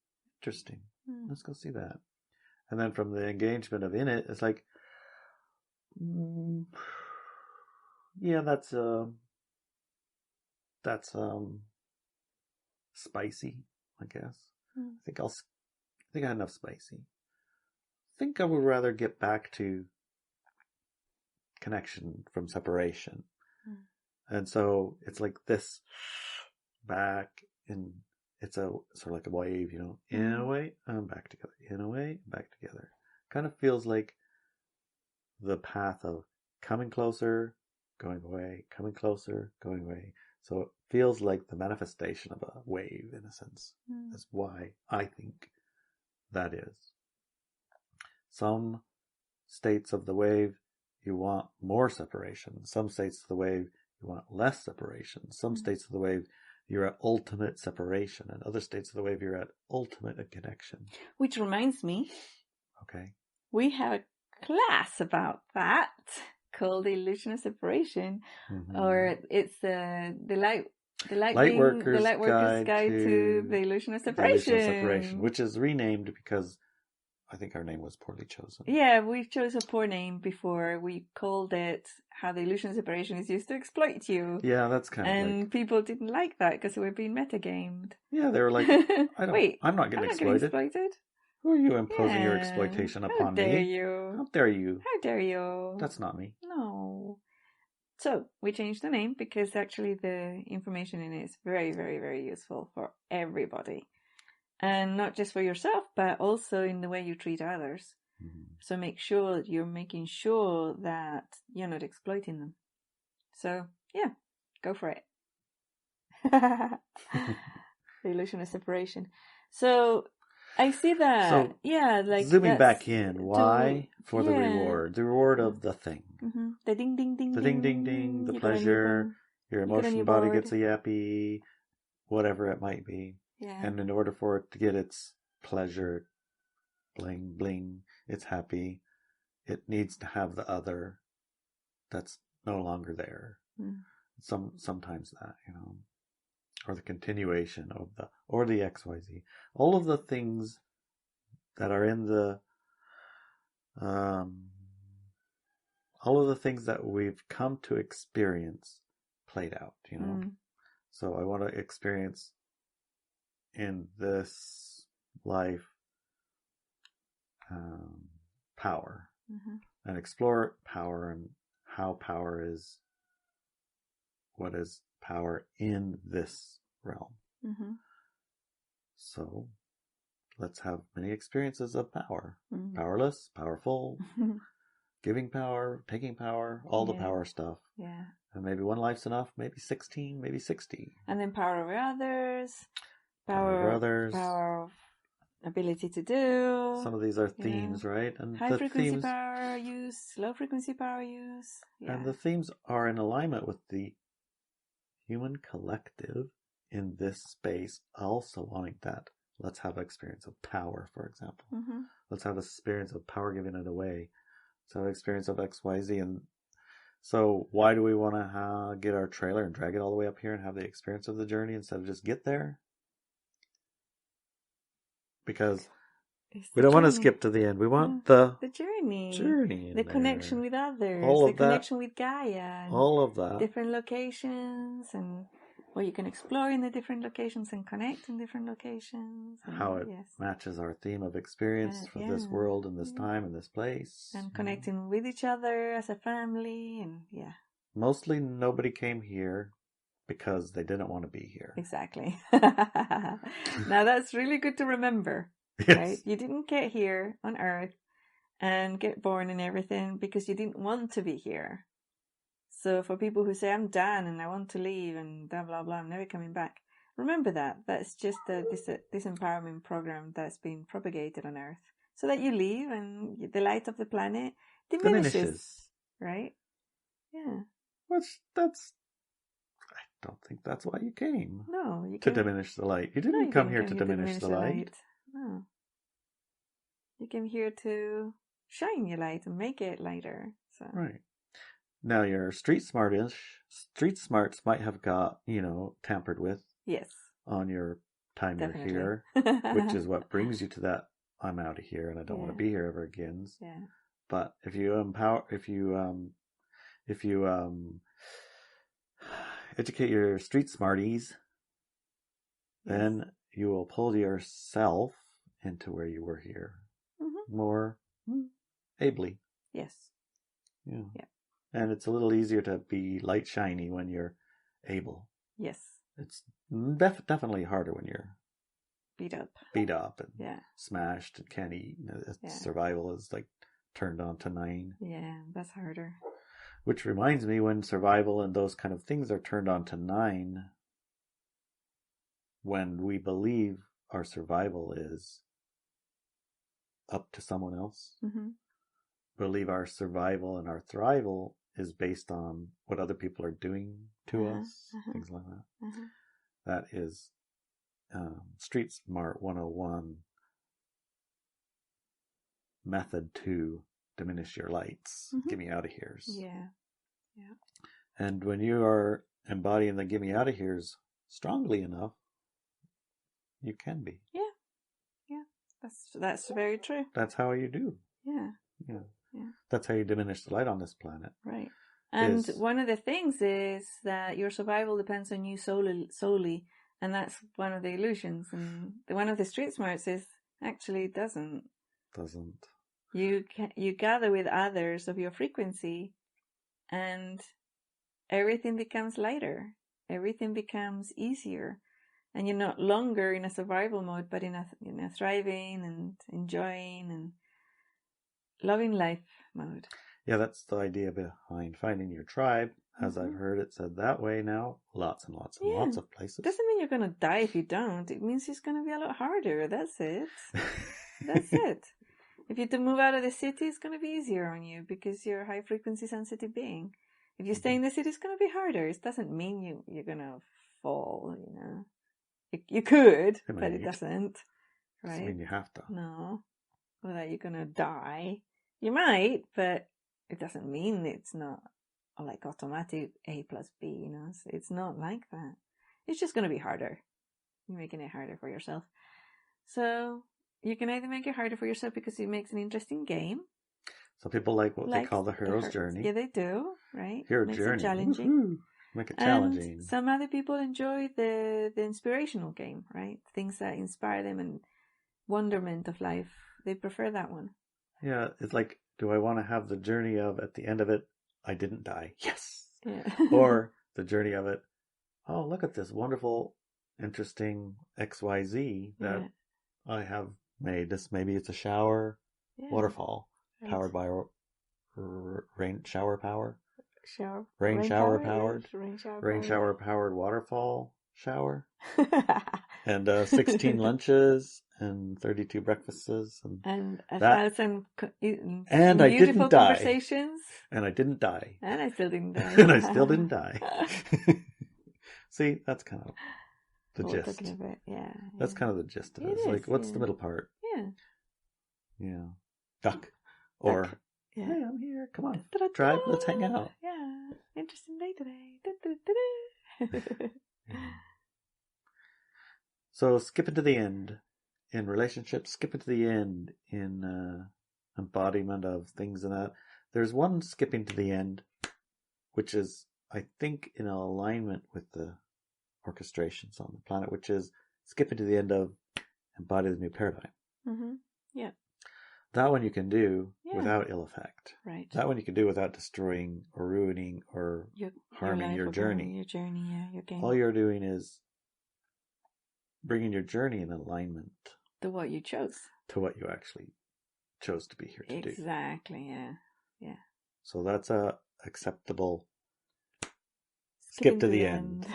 interesting. Let's go see that. And then from the engagement of in it, it's like, yeah, that's spicy, I guess. I think I had enough spicy. I think I would rather get back to connection from separation. And so it's like this back, and it's a sort of like a wave, in a way, back together, in a way, back together. Kind of feels like the path of coming closer, going away, coming closer, going away. So it feels like the manifestation of a wave in a sense. That's why I think that is. Some states of the wave, you want more separation. Some states of the wave, you want less separation. Some states of the wave, you're at ultimate separation. And other states of the wave, you're at ultimate connection. Which reminds me. Okay. We have a class about that called the Illusion of Separation. Or it's the Lightworker's Guide to the Illusion of Separation. Which is renamed because I think our name was poorly chosen. Yeah, we chose a poor name before. We called it How the Illusion of Separation is Used to Exploit You. Yeah, that's kind of And people didn't like that because we were being metagamed. Yeah, they were like, I'm not getting exploited. Who are you imposing your exploitation upon me? How dare you? How dare you? How dare you? That's not me. No. So we changed the name because actually the information in it is very, very, very useful for everybody. And not just for yourself, but also in the way you treat others. So make sure that you're making sure that you're not exploiting them. So, yeah, go for it. The illusion of separation. So, I see that. So, yeah, like zooming that's back in, why? For the reward. The reward of the thing. Mm-hmm. The ding, ding, ding, The ding, ding, ding, the You got a new pleasure, phone. your You got a emotion new body board. gets a yappy, whatever it might be. Yeah. And in order for it to get its pleasure, bling, bling, it's happy, it needs to have the other that's no longer there. Sometimes that, or the continuation of or the XYZ. All of the things that are in all of the things that we've come to experience played out, So I want to experience in this life power and explore power and how power is, what is power in this realm. So let's have many experiences of power. Powerless, powerful, giving power, taking power, all the power stuff. Yeah. And maybe one life's enough, maybe 16, maybe 60. And then power over others. Power of ability to do. Some of these are themes, right? And high frequency power use, low frequency power use. Yeah. And the themes are in alignment with the human collective in this space also wanting that. Let's have an experience of power, for example. Let's have an experience of power giving it away. Let's have an experience of XYZ. And so why do we want to get our trailer and drag it all the way up here and have the experience of the journey instead of just get there? Because we don't want to skip to the end. We want the journey, the connection with others, all the of connection with Gaia, all of that, different locations, and what you can explore in the different locations and connect in different locations. And how it matches our theme of experience for this world and this time and this place, and connecting with each other as a family, and mostly nobody came here because they didn't want to be here. Exactly. Now that's really good to remember. Yes. Right? You didn't get here on Earth and get born and everything because you didn't want to be here. So for people who say, I'm done and I want to leave and blah, blah, blah, I'm never coming back. Remember that. That's just this empowerment program that's been propagated on Earth. So that you leave and the light of the planet diminishes. Right? Yeah. Which I don't think that's why you came. No, you to diminish the light. You didn't come here to diminish the light. No. You came here to shine your light and make it lighter. So. Right. Now your street smarts might have got, tampered with. Yes. On your time Definitely. you're here, which is what brings you to that I'm out of here and I don't want to be here ever again. Yeah. But if you educate your street smarties, then you will pull yourself into where you were here more ably. Yes. Yeah. And it's a little easier to be light shiny when you're able. Yes. It's definitely harder when you're beat up and smashed and can't eat. Survival is like turned on to 9. Yeah, that's harder. Which reminds me, when survival and those kind of things are turned on to 9, when we believe our survival is up to someone else, believe our survival and our thrival is based on what other people are doing to us, things like that. That is Street Smart 101 method to diminish your lights. Get me out of here's. Yeah. And when you are embodying the get me out of here's strongly enough, you can be. Yeah. That's very true. That's how you do. Yeah. That's how you diminish the light on this planet. Right. And one of the things is that your survival depends on you solely, and that's one of the illusions. And one of the street smarts is actually it doesn't. You gather with others of your frequency, and everything becomes lighter. Everything becomes easier, and you're not longer in a survival mode, but in a thriving and enjoying and loving life mode. Yeah, that's the idea behind finding your tribe. as I've heard it said that way now, lots and lots and lots of places. Doesn't mean you're going to die if you don't. It means it's going to be a lot harder. That's it. That's it. If you move out of the city, it's going to be easier on you because you're a high frequency sensitive being. If you stay in the city, it's going to be harder. It doesn't mean you're going to fall, you know. You could, but it doesn't. Right? Doesn't mean you have to. No. Or that you're going to die. You might, but it doesn't mean it's not like automatic A plus B, you know. So it's not like that. It's just going to be harder. You're making it harder for yourself. So you can either make it harder for yourself because it makes an interesting game. Some people like what they call the hero's journey. Yeah, they do, right? Hero Makes journey. it challenging. Woo-hoo. Make it challenging. And some other people enjoy the inspirational game, right? Things that inspire them and wonderment of life. They prefer that one. Yeah, it's like, do I want to have the journey of, at the end of it, I didn't die. Yes. Yeah. Or the journey of it, oh, look at this wonderful, interesting XYZ that I have made. This, maybe it's a shower waterfall powered by rain shower power. Rain shower powered waterfall shower. And 16 lunches and 32 breakfasts and 1,000 and I didn't die. Conversations. And I didn't die. And I still didn't die. And I still didn't die. See, that's kind of the gist. That's kind of the gist of it. It's like, what's the middle part? Yeah. Duck. Or, hey, I'm here. Come on. Drive. Let's hang out. Yeah. Interesting day today. So skipping to the end in relationships, skipping to the end in embodiment of things and that. There's one skipping to the end, which is, I think, in alignment with the orchestrations on the planet, which is skipping to the end of embody the new paradigm. Mm-hmm. Yeah. That one you can do without ill effect. Right. That one you can do without destroying or ruining or harming your journey. Your journey, your game. All you're doing is bringing your journey in alignment to what you chose. To what you actually chose to be here to do. Exactly, yeah. So that's a acceptable skip to the end.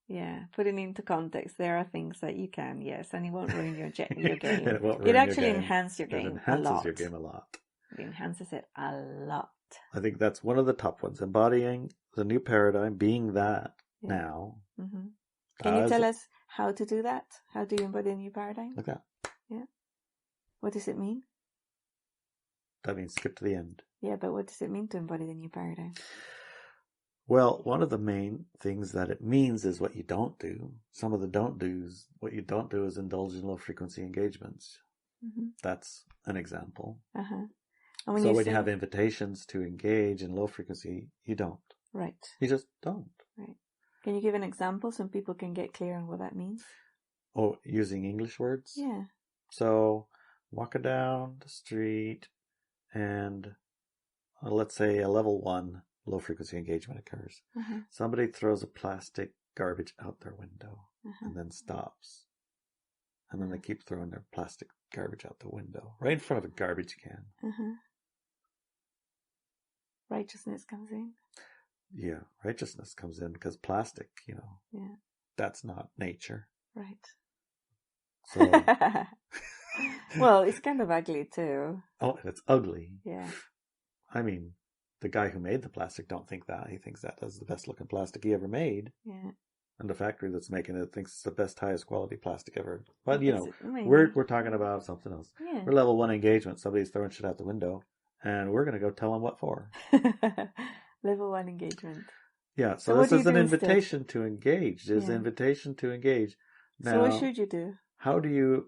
Yeah, putting into context, there are things that you can, yes, and it won't ruin your game. It actually enhances your game a lot. It enhances your game a lot. It enhances it a lot. I think that's one of the top ones. Embodying the new paradigm, being that now. Mm-hmm. Can you tell us how to do that? How do you embody a new paradigm? Like that. Yeah. What does it mean? That means skip to the end. Yeah, but what does it mean to embody the new paradigm? Well, one of the main things that it means is what you don't do. Some of the don't do's, what you don't do is indulge in low frequency engagements. Mm-hmm. That's an example. Uh-huh. And when you have invitations to engage in low frequency, you don't. Right. You just don't. Right. Can you give an example so people can get clear on what that means? Oh, using English words? Yeah. So, walking down the street and let's say a level 1 low frequency engagement occurs. Uh-huh. Somebody throws a plastic garbage out their window and then stops. And then they keep throwing their plastic garbage out the window, right in front of a garbage can. Uh-huh. Righteousness comes in. Yeah, righteousness comes in because plastic, that's not nature. Right. So, well, it's kind of ugly too. Oh, and it's ugly. Yeah. I mean, the guy who made the plastic don't think that. He thinks that is the best looking plastic he ever made. Yeah. And the factory that's making it thinks it's the best, highest quality plastic ever. But, we're talking about something else. Yeah. We're level 1 engagement. Somebody's throwing shit out the window. And we're going to go tell them what for. Level 1 engagement. Yeah, so this is an invitation to engage. There's an invitation to engage. Now, so what should you do? How do you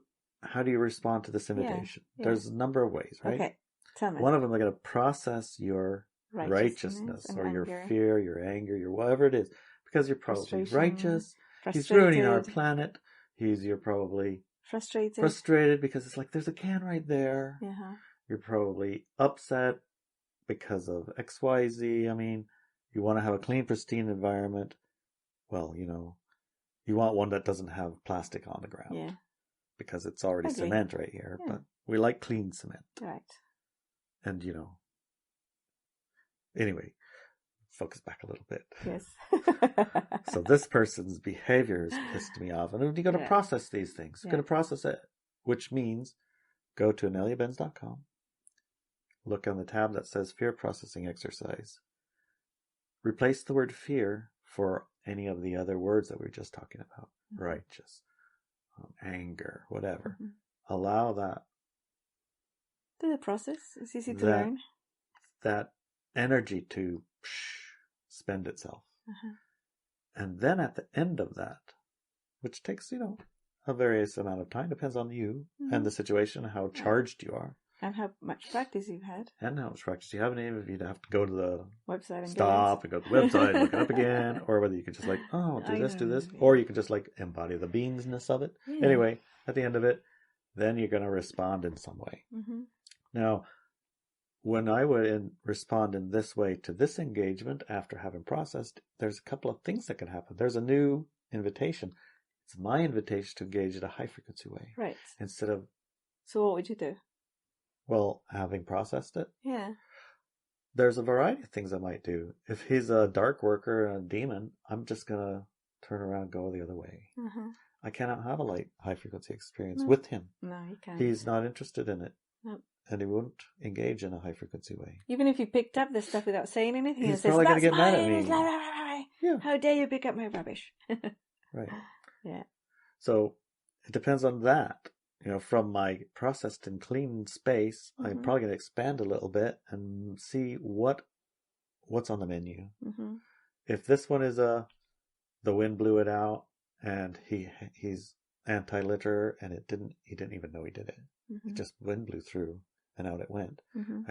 respond to this invitation? Yeah. There's a number of ways, right? Okay, tell me. One of them, they're going to process your righteousness or your fear, your anger, your whatever it is. Because you're probably righteous. He's ruining our planet. You're probably frustrated because it's like, there's a can right there. Uh-huh. You're probably upset because of XYZ. I mean, you want to have a clean, pristine environment. Well, you want one that doesn't have plastic on the ground. Yeah. Because it's already cement right here. Yeah. But we like clean cement. Right. And, anyway. focus back a little bit. Yes. So this person's behavior has pissed me off. And you're going to process these things. You're going to process it, which means go to ineliabenz.com. Look on the tab that says fear processing exercise. Replace the word fear for any of the other words that we were just talking about. Mm-hmm. Righteous, anger, whatever. Mm-hmm. Allow that. Do the process. It's easy to learn. That energy to spend itself. And then at the end of that, which takes, a various amount of time, depends on you and the situation, how charged you are. And how much practice you've had. And how much practice you have. And if you'd have to go to the website and stop and go to the website, look it up again, or whether you could just do this, or you could just embody the beingness of it. Yeah. Anyway, at the end of it, then you're going to respond in some way. Mm-hmm. Now, when I would respond in this way to this engagement after having processed, there's a couple of things that can happen. There's a new invitation. It's my invitation to engage in a high frequency way. Right. Instead of... So what would you do? Well, having processed it. Yeah. There's a variety of things I might do. If he's a dark worker and a demon, I'm just going to turn around and go the other way. Mm-hmm. I cannot have a light, high frequency experience with him. No, you can't. He's not interested in it. Nope. And he won't engage in a high frequency way. Even if you picked up this stuff without saying anything, he's probably going to get mad at me. Yeah. How dare you pick up my rubbish? Right. Yeah. So it depends on that. From my processed and clean space, I'm probably going to expand a little bit and see what's on the menu. Mm-hmm. If this one is the wind blew it out and he's anti-litter and he didn't even know he did it. Mm-hmm. It just wind blew through and out it went. Mm-hmm.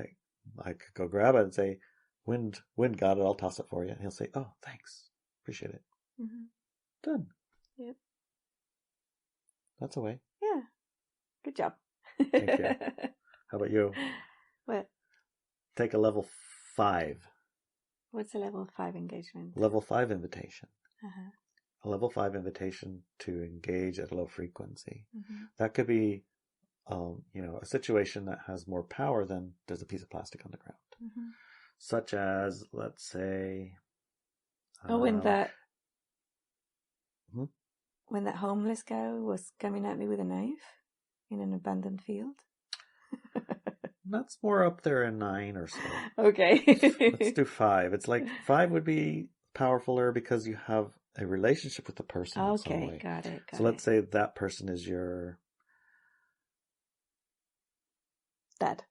I could go grab it and say, wind got it, I'll toss it for you. And he'll say, oh, thanks. Appreciate it. Mm-hmm. Done. Yep. That's a way. Yeah. Good job. Thank you. How about you? What? Take a level 5. What's a level 5 engagement? Level 5 invitation. Uh-huh. A level 5 invitation to engage at a low frequency. Mm-hmm. That could be, a situation that has more power than there's a piece of plastic on the ground. Mm-hmm. Such as, let's say... when that homeless guy was coming at me with a knife in an abandoned field. That's more up there in 9 or so. Okay. Let's do 5. It's like 5 would be powerfuler because you have a relationship with the person in some way. Got it. So let's say that person is your... Dad.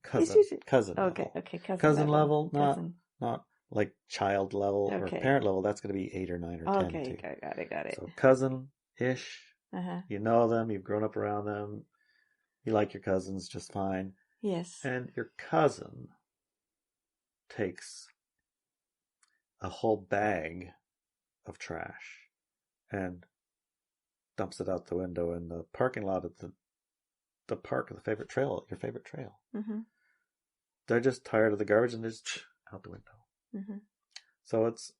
Cousin. Okay, level. Cousin level, not like child level or parent level. That's going to be 8 or 9 or 10. Okay, got it. So cousin-ish. Uh-huh. You know them. You've grown up around them. You like your cousins just fine. Yes. And your cousin takes a whole bag of trash and dumps it out the window in the parking lot at the park of your favorite trail. Mm-hmm. They're just tired of the garbage and they're just out the window. Mm-hmm. So it's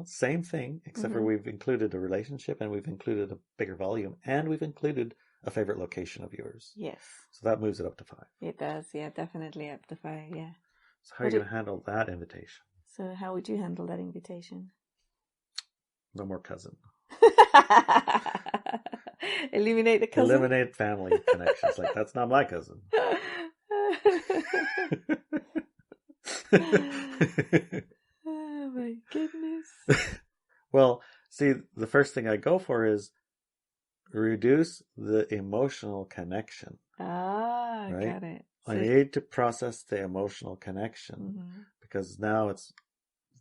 same thing, except for we've included a relationship and we've included a bigger volume and we've included a favorite location of yours. Yes. So that moves it up to 5. It does, yeah, definitely up to 5, yeah. So how are you going to handle that invitation? So how would you handle that invitation? No more cousin. Eliminate the cousin? Eliminate family connections. Like, that's not my cousin. Oh my goodness. Well, see, the first thing I go for is reduce the emotional connection. Right? Got it. I need to process the emotional connection because now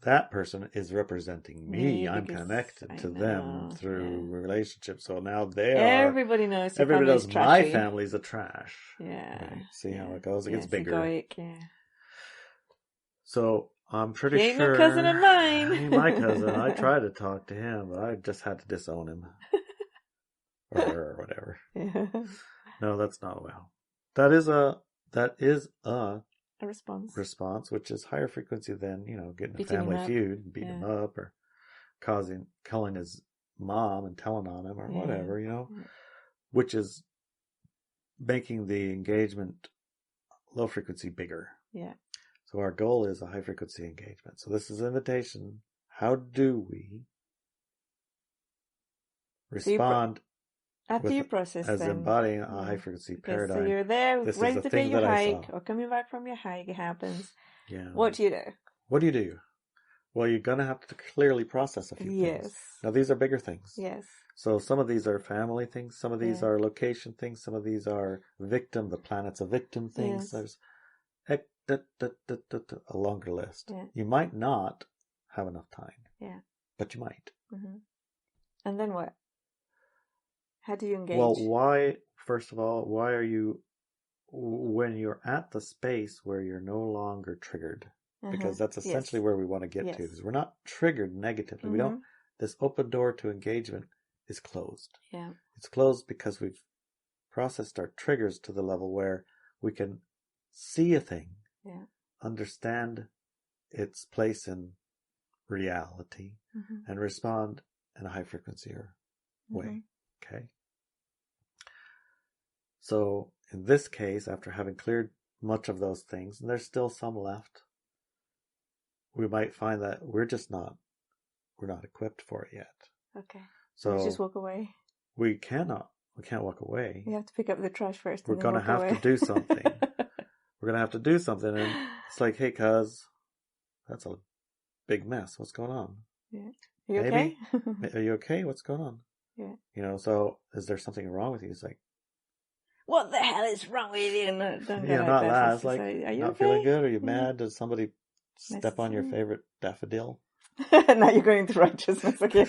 that person is representing me. I'm connected to them through relationship. So now everybody knows. Everybody knows my family's a trash. Yeah. Right? See how it goes? It gets bigger. Egoic, yeah. So I'm pretty sure. He ain't no cousin of mine. He ain't my cousin. I tried to talk to him, but I just had to disown him. or whatever. Yeah. No, that's not well. That is a response, which is higher frequency than, getting a family feud and beating him up or calling his mom and telling on him or whatever, which is making the engagement low frequency bigger. Yeah. So our goal is a high frequency engagement. So this is an invitation. How do we respond after you process as them, embodying a high frequency paradigm? So you're there, this ready is to thing take your that hike, or coming back from your hike. It happens. Yeah. What do you do? What do you do? Well, you're going to have to clearly process a few things. Now, these are bigger things. Yes. So some of these are family things. Some of these are location things. Some of these are victim, the planet's a victim things. There's a longer list. Yeah. You might not have enough time. Yeah. But you might. Mm-hmm. And then what? How do you engage? Well, first of all, why are you, when you're at the space where you're no longer triggered, because that's essentially where we want to get to, because we're not triggered negatively. We don't, this open door to engagement is closed. Yeah. It's closed because we've processed our triggers to the level where we can see a thing, understand its place in reality, and respond in a high frequency way. Okay. So in this case, after having cleared much of those things, and there's still some left, we might find that we're not equipped for it yet. Okay. So we just walk away. We can't walk away. You have to pick up the trash first. We're going to have to do something. We're going to have to do something. And it's like, hey, cuz, that's a big mess. What's going on? Yeah. Are you okay? Are you okay? What's going on? Yeah. So is there something wrong with you? It's like, what the hell is wrong with you? Not that. It's like, are you not okay? feeling good? Are you mad? Did somebody step on your favorite daffodil? Now you're going to righteousness again.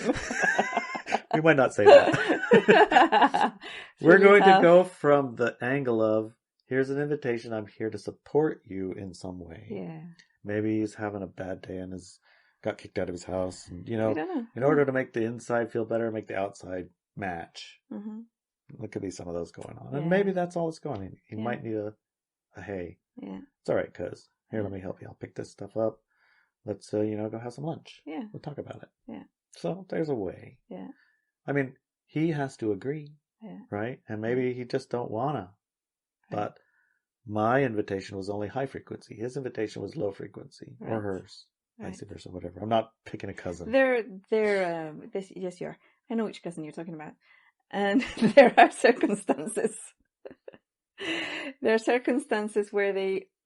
We might not say that. We're going to go from the angle of, here's an invitation. I'm here to support you in some way. Yeah. Maybe he's having a bad day and got kicked out of his house. And, in order to make the inside feel better, make the outside match. There could be some of those going on. And maybe that's all that's going on. He might need a hey. Yeah. It's all right, cuz. Here, let me help you. I'll pick this stuff up. Let's, go have some lunch. Yeah. We'll talk about it. Yeah. So there's a way. Yeah. I mean, he has to agree. Yeah. Right? And maybe he just don't wanna. Right. But my invitation was only high frequency. His invitation was low frequency. Right. Or hers. Right. Vice versa, whatever. I'm not picking a cousin. Yes, you are. I know which cousin you're talking about. And there are circumstances. There are circumstances where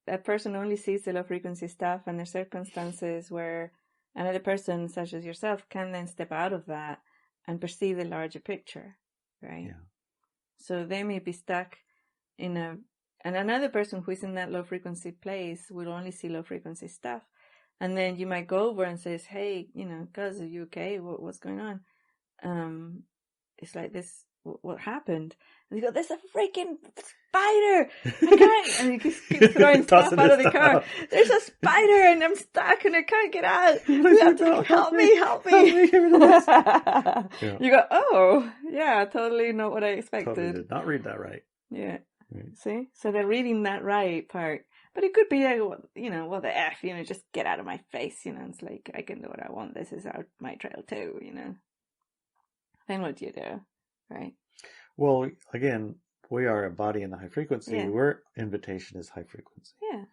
a person only sees the low frequency stuff, and there are circumstances where another person, such as yourself, can then step out of that and perceive the larger picture, right? Yeah. So they may be stuck and another person who is in that low frequency place will only see low frequency stuff. And then you might go over and says, hey, cuz, are you okay? What's going on? It's like this, what happened? And you go, there's a freaking spider! I can't, and you just keep throwing stuff out of the car. There's a spider and I'm stuck and I can't get out. You have to help me. Yeah. You go, oh, yeah, totally not what I expected. Totally did not read that right. Yeah. Right. See? So they're reading that right part. But it could be like, what the F, just get out of my face, it's like, I can do what I want. This is my trail too, Then what do you do? Right? Well, again, we are a body in the high frequency. Yeah. Our invitation is high frequency. Yeah.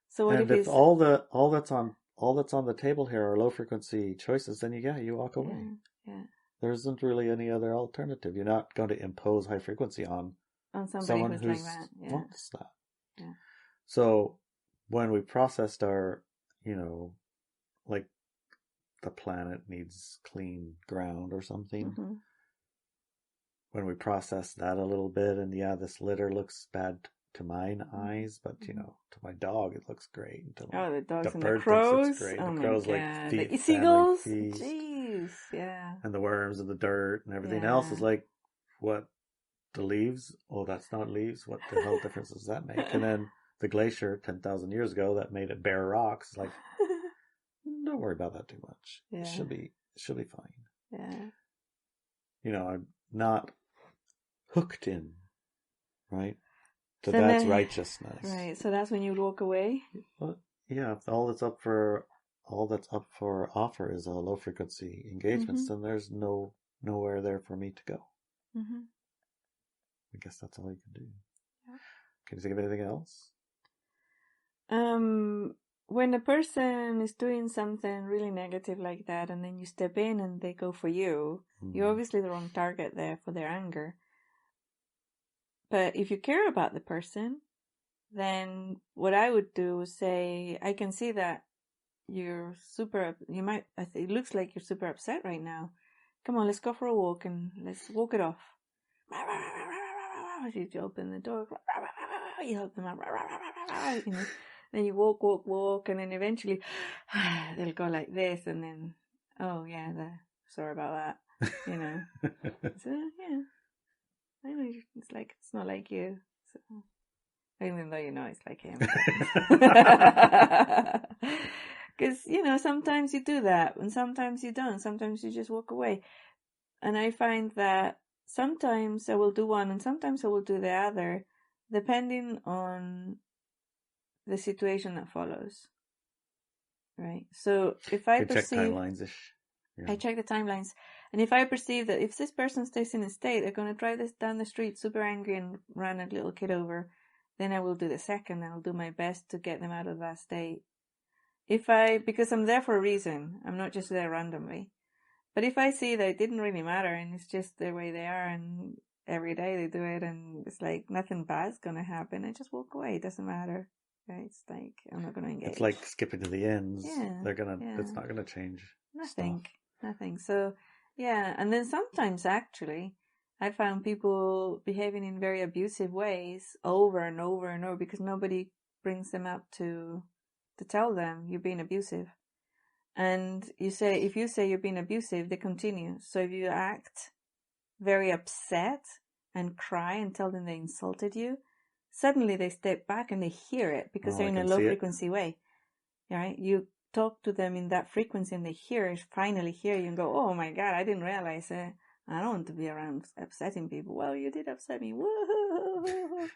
So what if all that's on the table here are low frequency choices, then you walk away. Yeah. There isn't really any other alternative. You're not going to impose high frequency on someone who's like that. Yeah. Wants that. Yeah. So when we processed our, like the planet needs clean ground or something. When we process that a little bit, and this litter looks bad to mine eyes, but to my dog it looks great. The dogs and the crows. Thinks it's great. The crows like feed, the seagulls. Jeez, yeah. And the worms and the dirt and everything else is like, what? The leaves? Oh, that's not leaves. What the hell difference does that make? And then the glacier 10,000 years ago that made it bare rocks. It's like, don't worry about that too much. Yeah. It should be fine. Yeah. I'm not hooked in, right? So that's righteousness. Right. So that's when you walk away. But yeah, if all that's up for offer is a low frequency engagements, then there's nowhere there for me to go. I guess that's all you can do. Yeah. Can you think of anything else? when a person is doing something really negative like that, and then you step in and they go for you, you're obviously the wrong target there for their anger. But if you care about the person, then what I would do is say, I can see that it looks like you're super upset right now. Come on, let's go for a walk and let's walk it off. You open the door, you help them out, then you walk, and then eventually they'll go like this, and then, oh yeah, sorry about that, So yeah, I know it's not like you, so, even though it's like him. Because, sometimes you do that, and sometimes you don't. Sometimes you just walk away. And I find that sometimes I will do one, and sometimes I will do the other, depending on the situation that follows. Right? So if I perceive... check timelines-ish. Yeah. I check the timelines. And if I perceive that if this person stays in a state, they're going to drive this down the street super angry and run a little kid over, then I will do the second. I'll do my best to get them out of that state. Because I'm there for a reason. I'm not just there randomly. But if I see that it didn't really matter and it's just the way they are and every day they do it and it's like nothing bad's going to happen, I just walk away. It doesn't matter. Right? It's like, I'm not going to engage. It's like skipping to the ends. Yeah. It's not going to change. Nothing. So, yeah. And then sometimes actually, I found people behaving in very abusive ways over and over and over because nobody brings them up to tell them you're being abusive. And if you say you're being abusive, they continue. So if you act very upset and cry and tell them they insulted you, suddenly they step back and they hear it because they're in a low frequency way. Right? You talk to them in that frequency and they finally hear you and go, oh my God, I didn't realize it. I don't want to be around upsetting people. Well, you did upset me. Woo-hoo-hoo-hoo.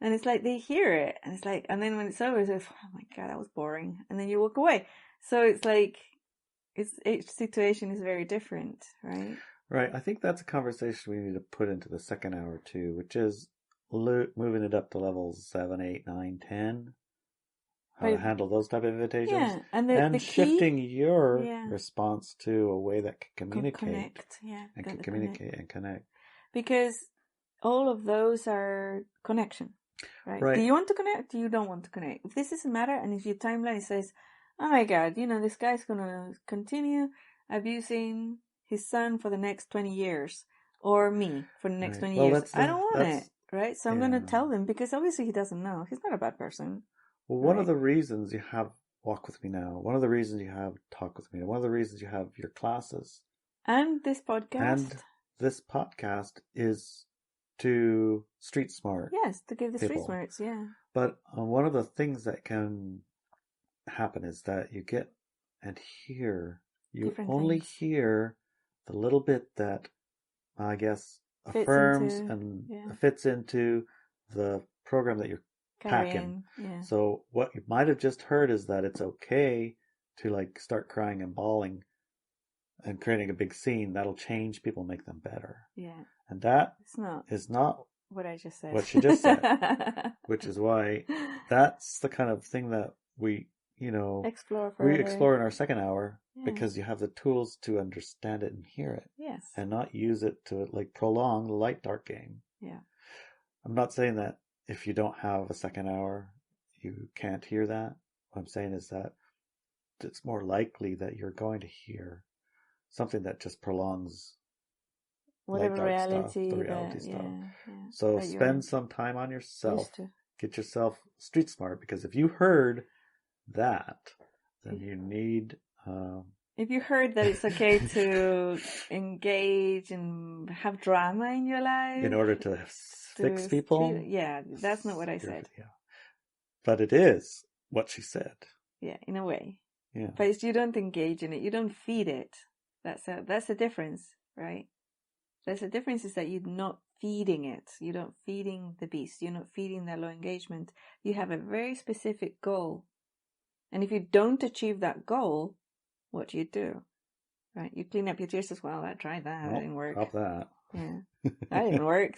And it's like they hear it. And it's like, and then when it's over, it's like, oh my God, that was boring. And then you walk away. So it's like, each situation is very different, right? Right. I think that's a conversation we need to put into the second hour too, which is moving it up to levels 7, 8, 9, 10. How to handle those type of invitations. Yeah. And the shifting your response to a way that can communicate. Connect. Yeah. And can communicate and connect. Because all of those are connection. Right? Do you want to connect? Do you don't want to connect? If this is a matter, and if your timeline says, oh my God, this guy's going to continue abusing his son for the next 20 years, or me for the next 20 years. I don't want it, right? So I'm going to tell him, because obviously he doesn't know. He's not a bad person. Well, one of the reasons you have Walk With Me Now, one of the reasons you have Talk With Me, one of the reasons you have your classes. And this podcast. Is to street smart. Yes, to give the street smarts, yeah. But one of the things that can happen is that you get and hear, you only hear the little bit that, I guess, affirms and fits into the program that you're packing. Yeah. So what you might have just heard is that it's okay to start crying and bawling and creating a big scene. That'll change people, make them better. Yeah. And that is not what I just said. What she just said. Which is why that's the kind of thing that we, explore in our second hour, because you have the tools to understand it and hear it. Yes. And not use it to prolong the light dark game. Yeah. I'm not saying that if you don't have a second hour, you can't hear that. What I'm saying is that it's more likely that you're going to hear something that just prolongs whatever reality, the reality stuff. Yeah. So spend some time on yourself. Get yourself street smart, because if you heard that, then you need... if you heard that it's okay to engage and have drama in your life... in order to fix people? Yeah, that's not what I said. Yeah. But it is what she said. Yeah, in a way. Yeah. But you don't engage in it. You don't feed it. That's the difference, right? That's the difference, is that you're not feeding it. You're not feeding the beast. You're not feeding that low engagement. You have a very specific goal. And if you don't achieve that goal, what do? Right? You clean up your tears as well. I tried that. That didn't work. Stop that. Yeah. That didn't work.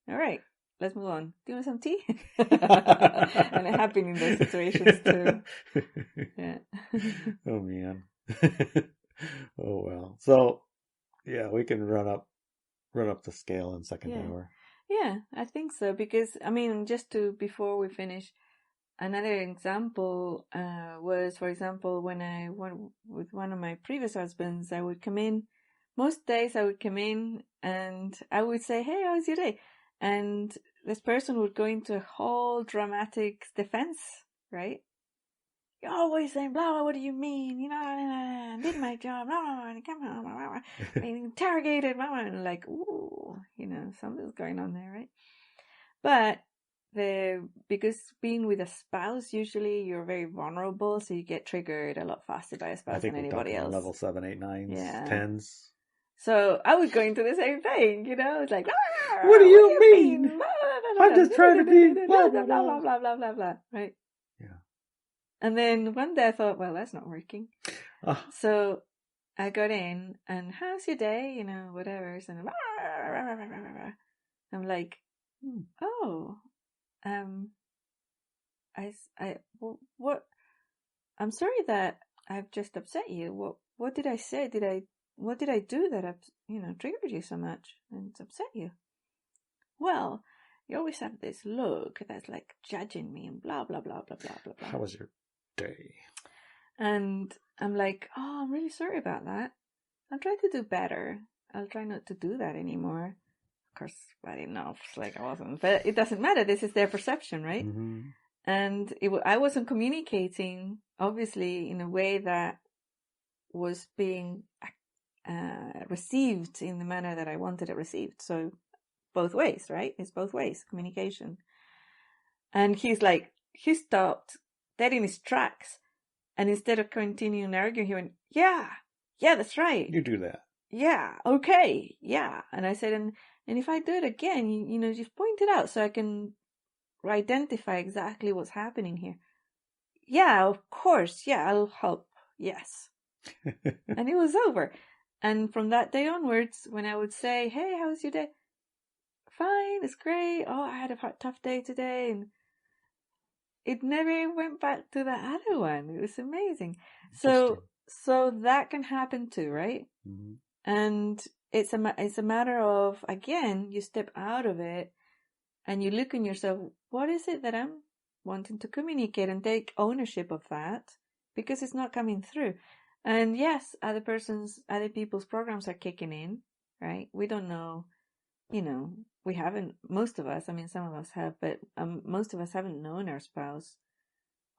All right. let's move on. Do you want some tea? And I have been in those situations too. Yeah. Oh man. Oh well. So yeah, we can run up the scale in second hour. Yeah, I think so, because I mean, before we finish, another example was, for example, when I went with one of my previous husbands, I would come in. Most days I would come in and I would say, "Hey, how's your day?" And this person would go into a whole dramatic defense, right? You're always saying, blah, blah, what do you mean? You know, I did my job, blah, blah, blah, come on, blah, blah, blah, being interrogated, blah, blah, and like, ooh, you know, something's going on there, right? But because being with a spouse, usually you're very vulnerable, so you get triggered a lot faster by a spouse than anybody else. Level 7, 8, 9s, 10s. So I would go into the same thing, you know, it's like, what do you mean? I'm just trying to be blah, blah, blah, blah, blah, blah, blah, right? Yeah. And then one day I thought, well, that's not working. So I got in and, how's your day? You know, whatever. So I'm like, what? I'm sorry that I've just upset you. What did I say? What did I do that triggered you so much and upset you? Well, you always have this look that's like judging me and blah, blah, blah, blah, blah, blah, blah. How was your day? And I'm like, oh, I'm really sorry about that. I'll try to do better. I'll try not to do that anymore. Of course, I didn't know. It's like I wasn't. But it doesn't matter. This is their perception, right? Mm-hmm. And I wasn't communicating, obviously, in a way that was being received in the manner that I wanted it received. So both ways, right? It's both ways, communication. And he stopped dead in his tracks. And instead of continuing arguing, he went, yeah, that's right. You do that. Yeah, okay, yeah. And I said, and if I do it again, you know, just point it out so I can identify exactly what's happening here. Yeah, of course. Yeah, I'll help. Yes. And it was over. And from that day onwards, when I would say, hey, how was your day? Fine, it's great. Oh, I had a tough day today. And it never went back to the other one. It was amazing. So that can happen too, right? Mm-hmm. And it's a matter of, again, you step out of it and you look in yourself, what is it that I'm wanting to communicate, and take ownership of that, because it's not coming through. And yes, other people's programs are kicking in, right? We don't know, you know, we haven't, most of us, I mean, some of us have, but most of us haven't known our spouse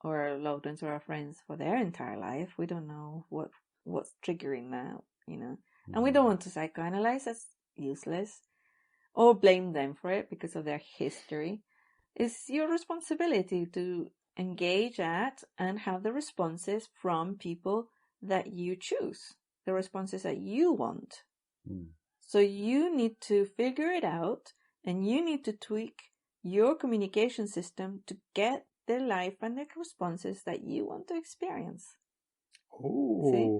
or our loved ones or our friends for their entire life. We don't know what's triggering that, you know. Mm-hmm. And we don't want to psychoanalyze, that's useless, or blame them for it because of their history. It's your responsibility to engage at and have the responses from people that you choose, the responses that you want. Mm. So you need to figure it out, and you need to tweak your communication system to get the life and the responses that you want to experience. Oh. See?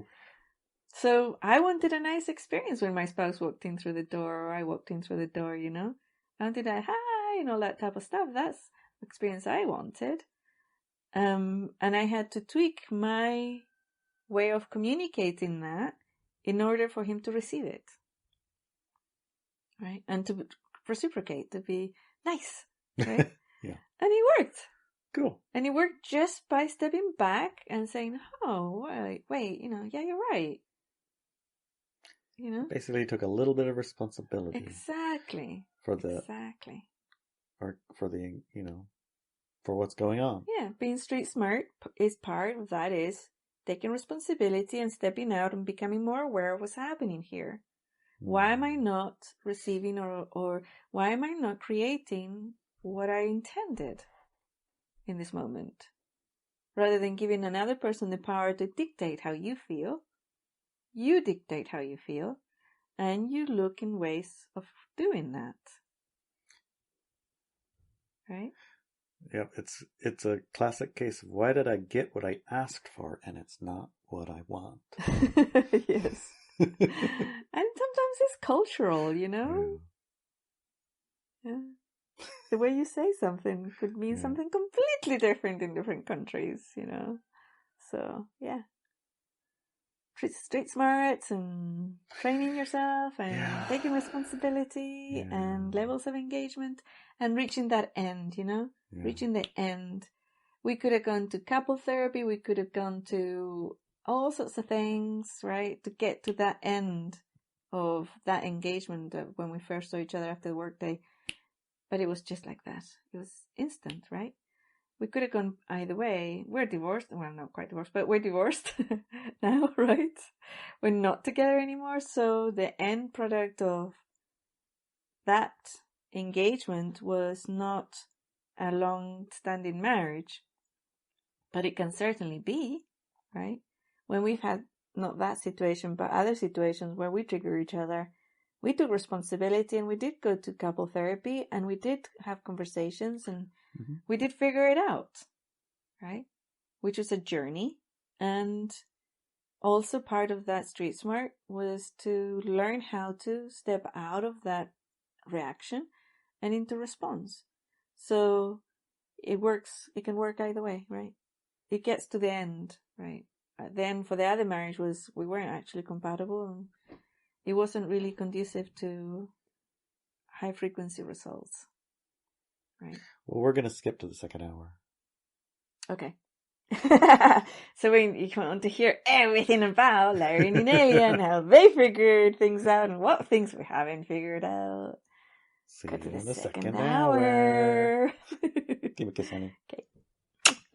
So I wanted a nice experience when my spouse walked in through the door, or I walked in through the door, you know. I wanted a hi and all that type of stuff. That's the experience I wanted. And I had to tweak my way of communicating that in order for him to receive it. Right? And to reciprocate, to be nice. Right? Yeah. And it worked. Cool. And it worked just by stepping back and saying, oh, wait, you know, yeah, you're right. You know? Basically took a little bit of responsibility. Exactly. For the, you know, for what's going on. Yeah. Being street smart is part of that, is taking responsibility and stepping out and becoming more aware of what's happening here. Why am I not receiving or why am I not creating what I intended in this moment? Rather than giving another person the power to dictate how you feel, you dictate how you feel, and you look in ways of doing that. Right? Yep, it's a classic case of, why did I get what I asked for and it's not what I want? Yes. And sometimes it's cultural, you know? Yeah. The way you say something could mean something completely different in different countries, you know. So, yeah. Street smarts and training yourself and taking responsibility and levels of engagement and reaching that end, you know. Reaching the end. We could have gone to couple therapy. We could have gone to all sorts of things, right? To get to that end of that engagement when we first saw each other after the workday. But it was just like that. It was instant, right? We could have gone either way. We're divorced. Well, not quite divorced, but we're divorced now, right? We're not together anymore. So the end product of that engagement was not a long-standing marriage, but it can certainly be, right? When we've had not that situation, but other situations where we trigger each other, we took responsibility and we did go to couple therapy and we did have conversations and we did figure it out, right? Which was a journey. And also part of that street smart was to learn how to step out of that reaction and into response. So it works, it can work either way, right? It gets to the end, right? Then for the other marriage was we weren't actually compatible and it wasn't really conducive to high frequency results, right? Well, we're going to skip to the second hour. Okay. So when you want to hear everything about Larry and Inelia and how they figured things out and what things we haven't figured out, See go you to in the the second second hour. Give me a kiss, honey. Okay.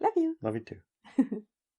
Love you. Love you too.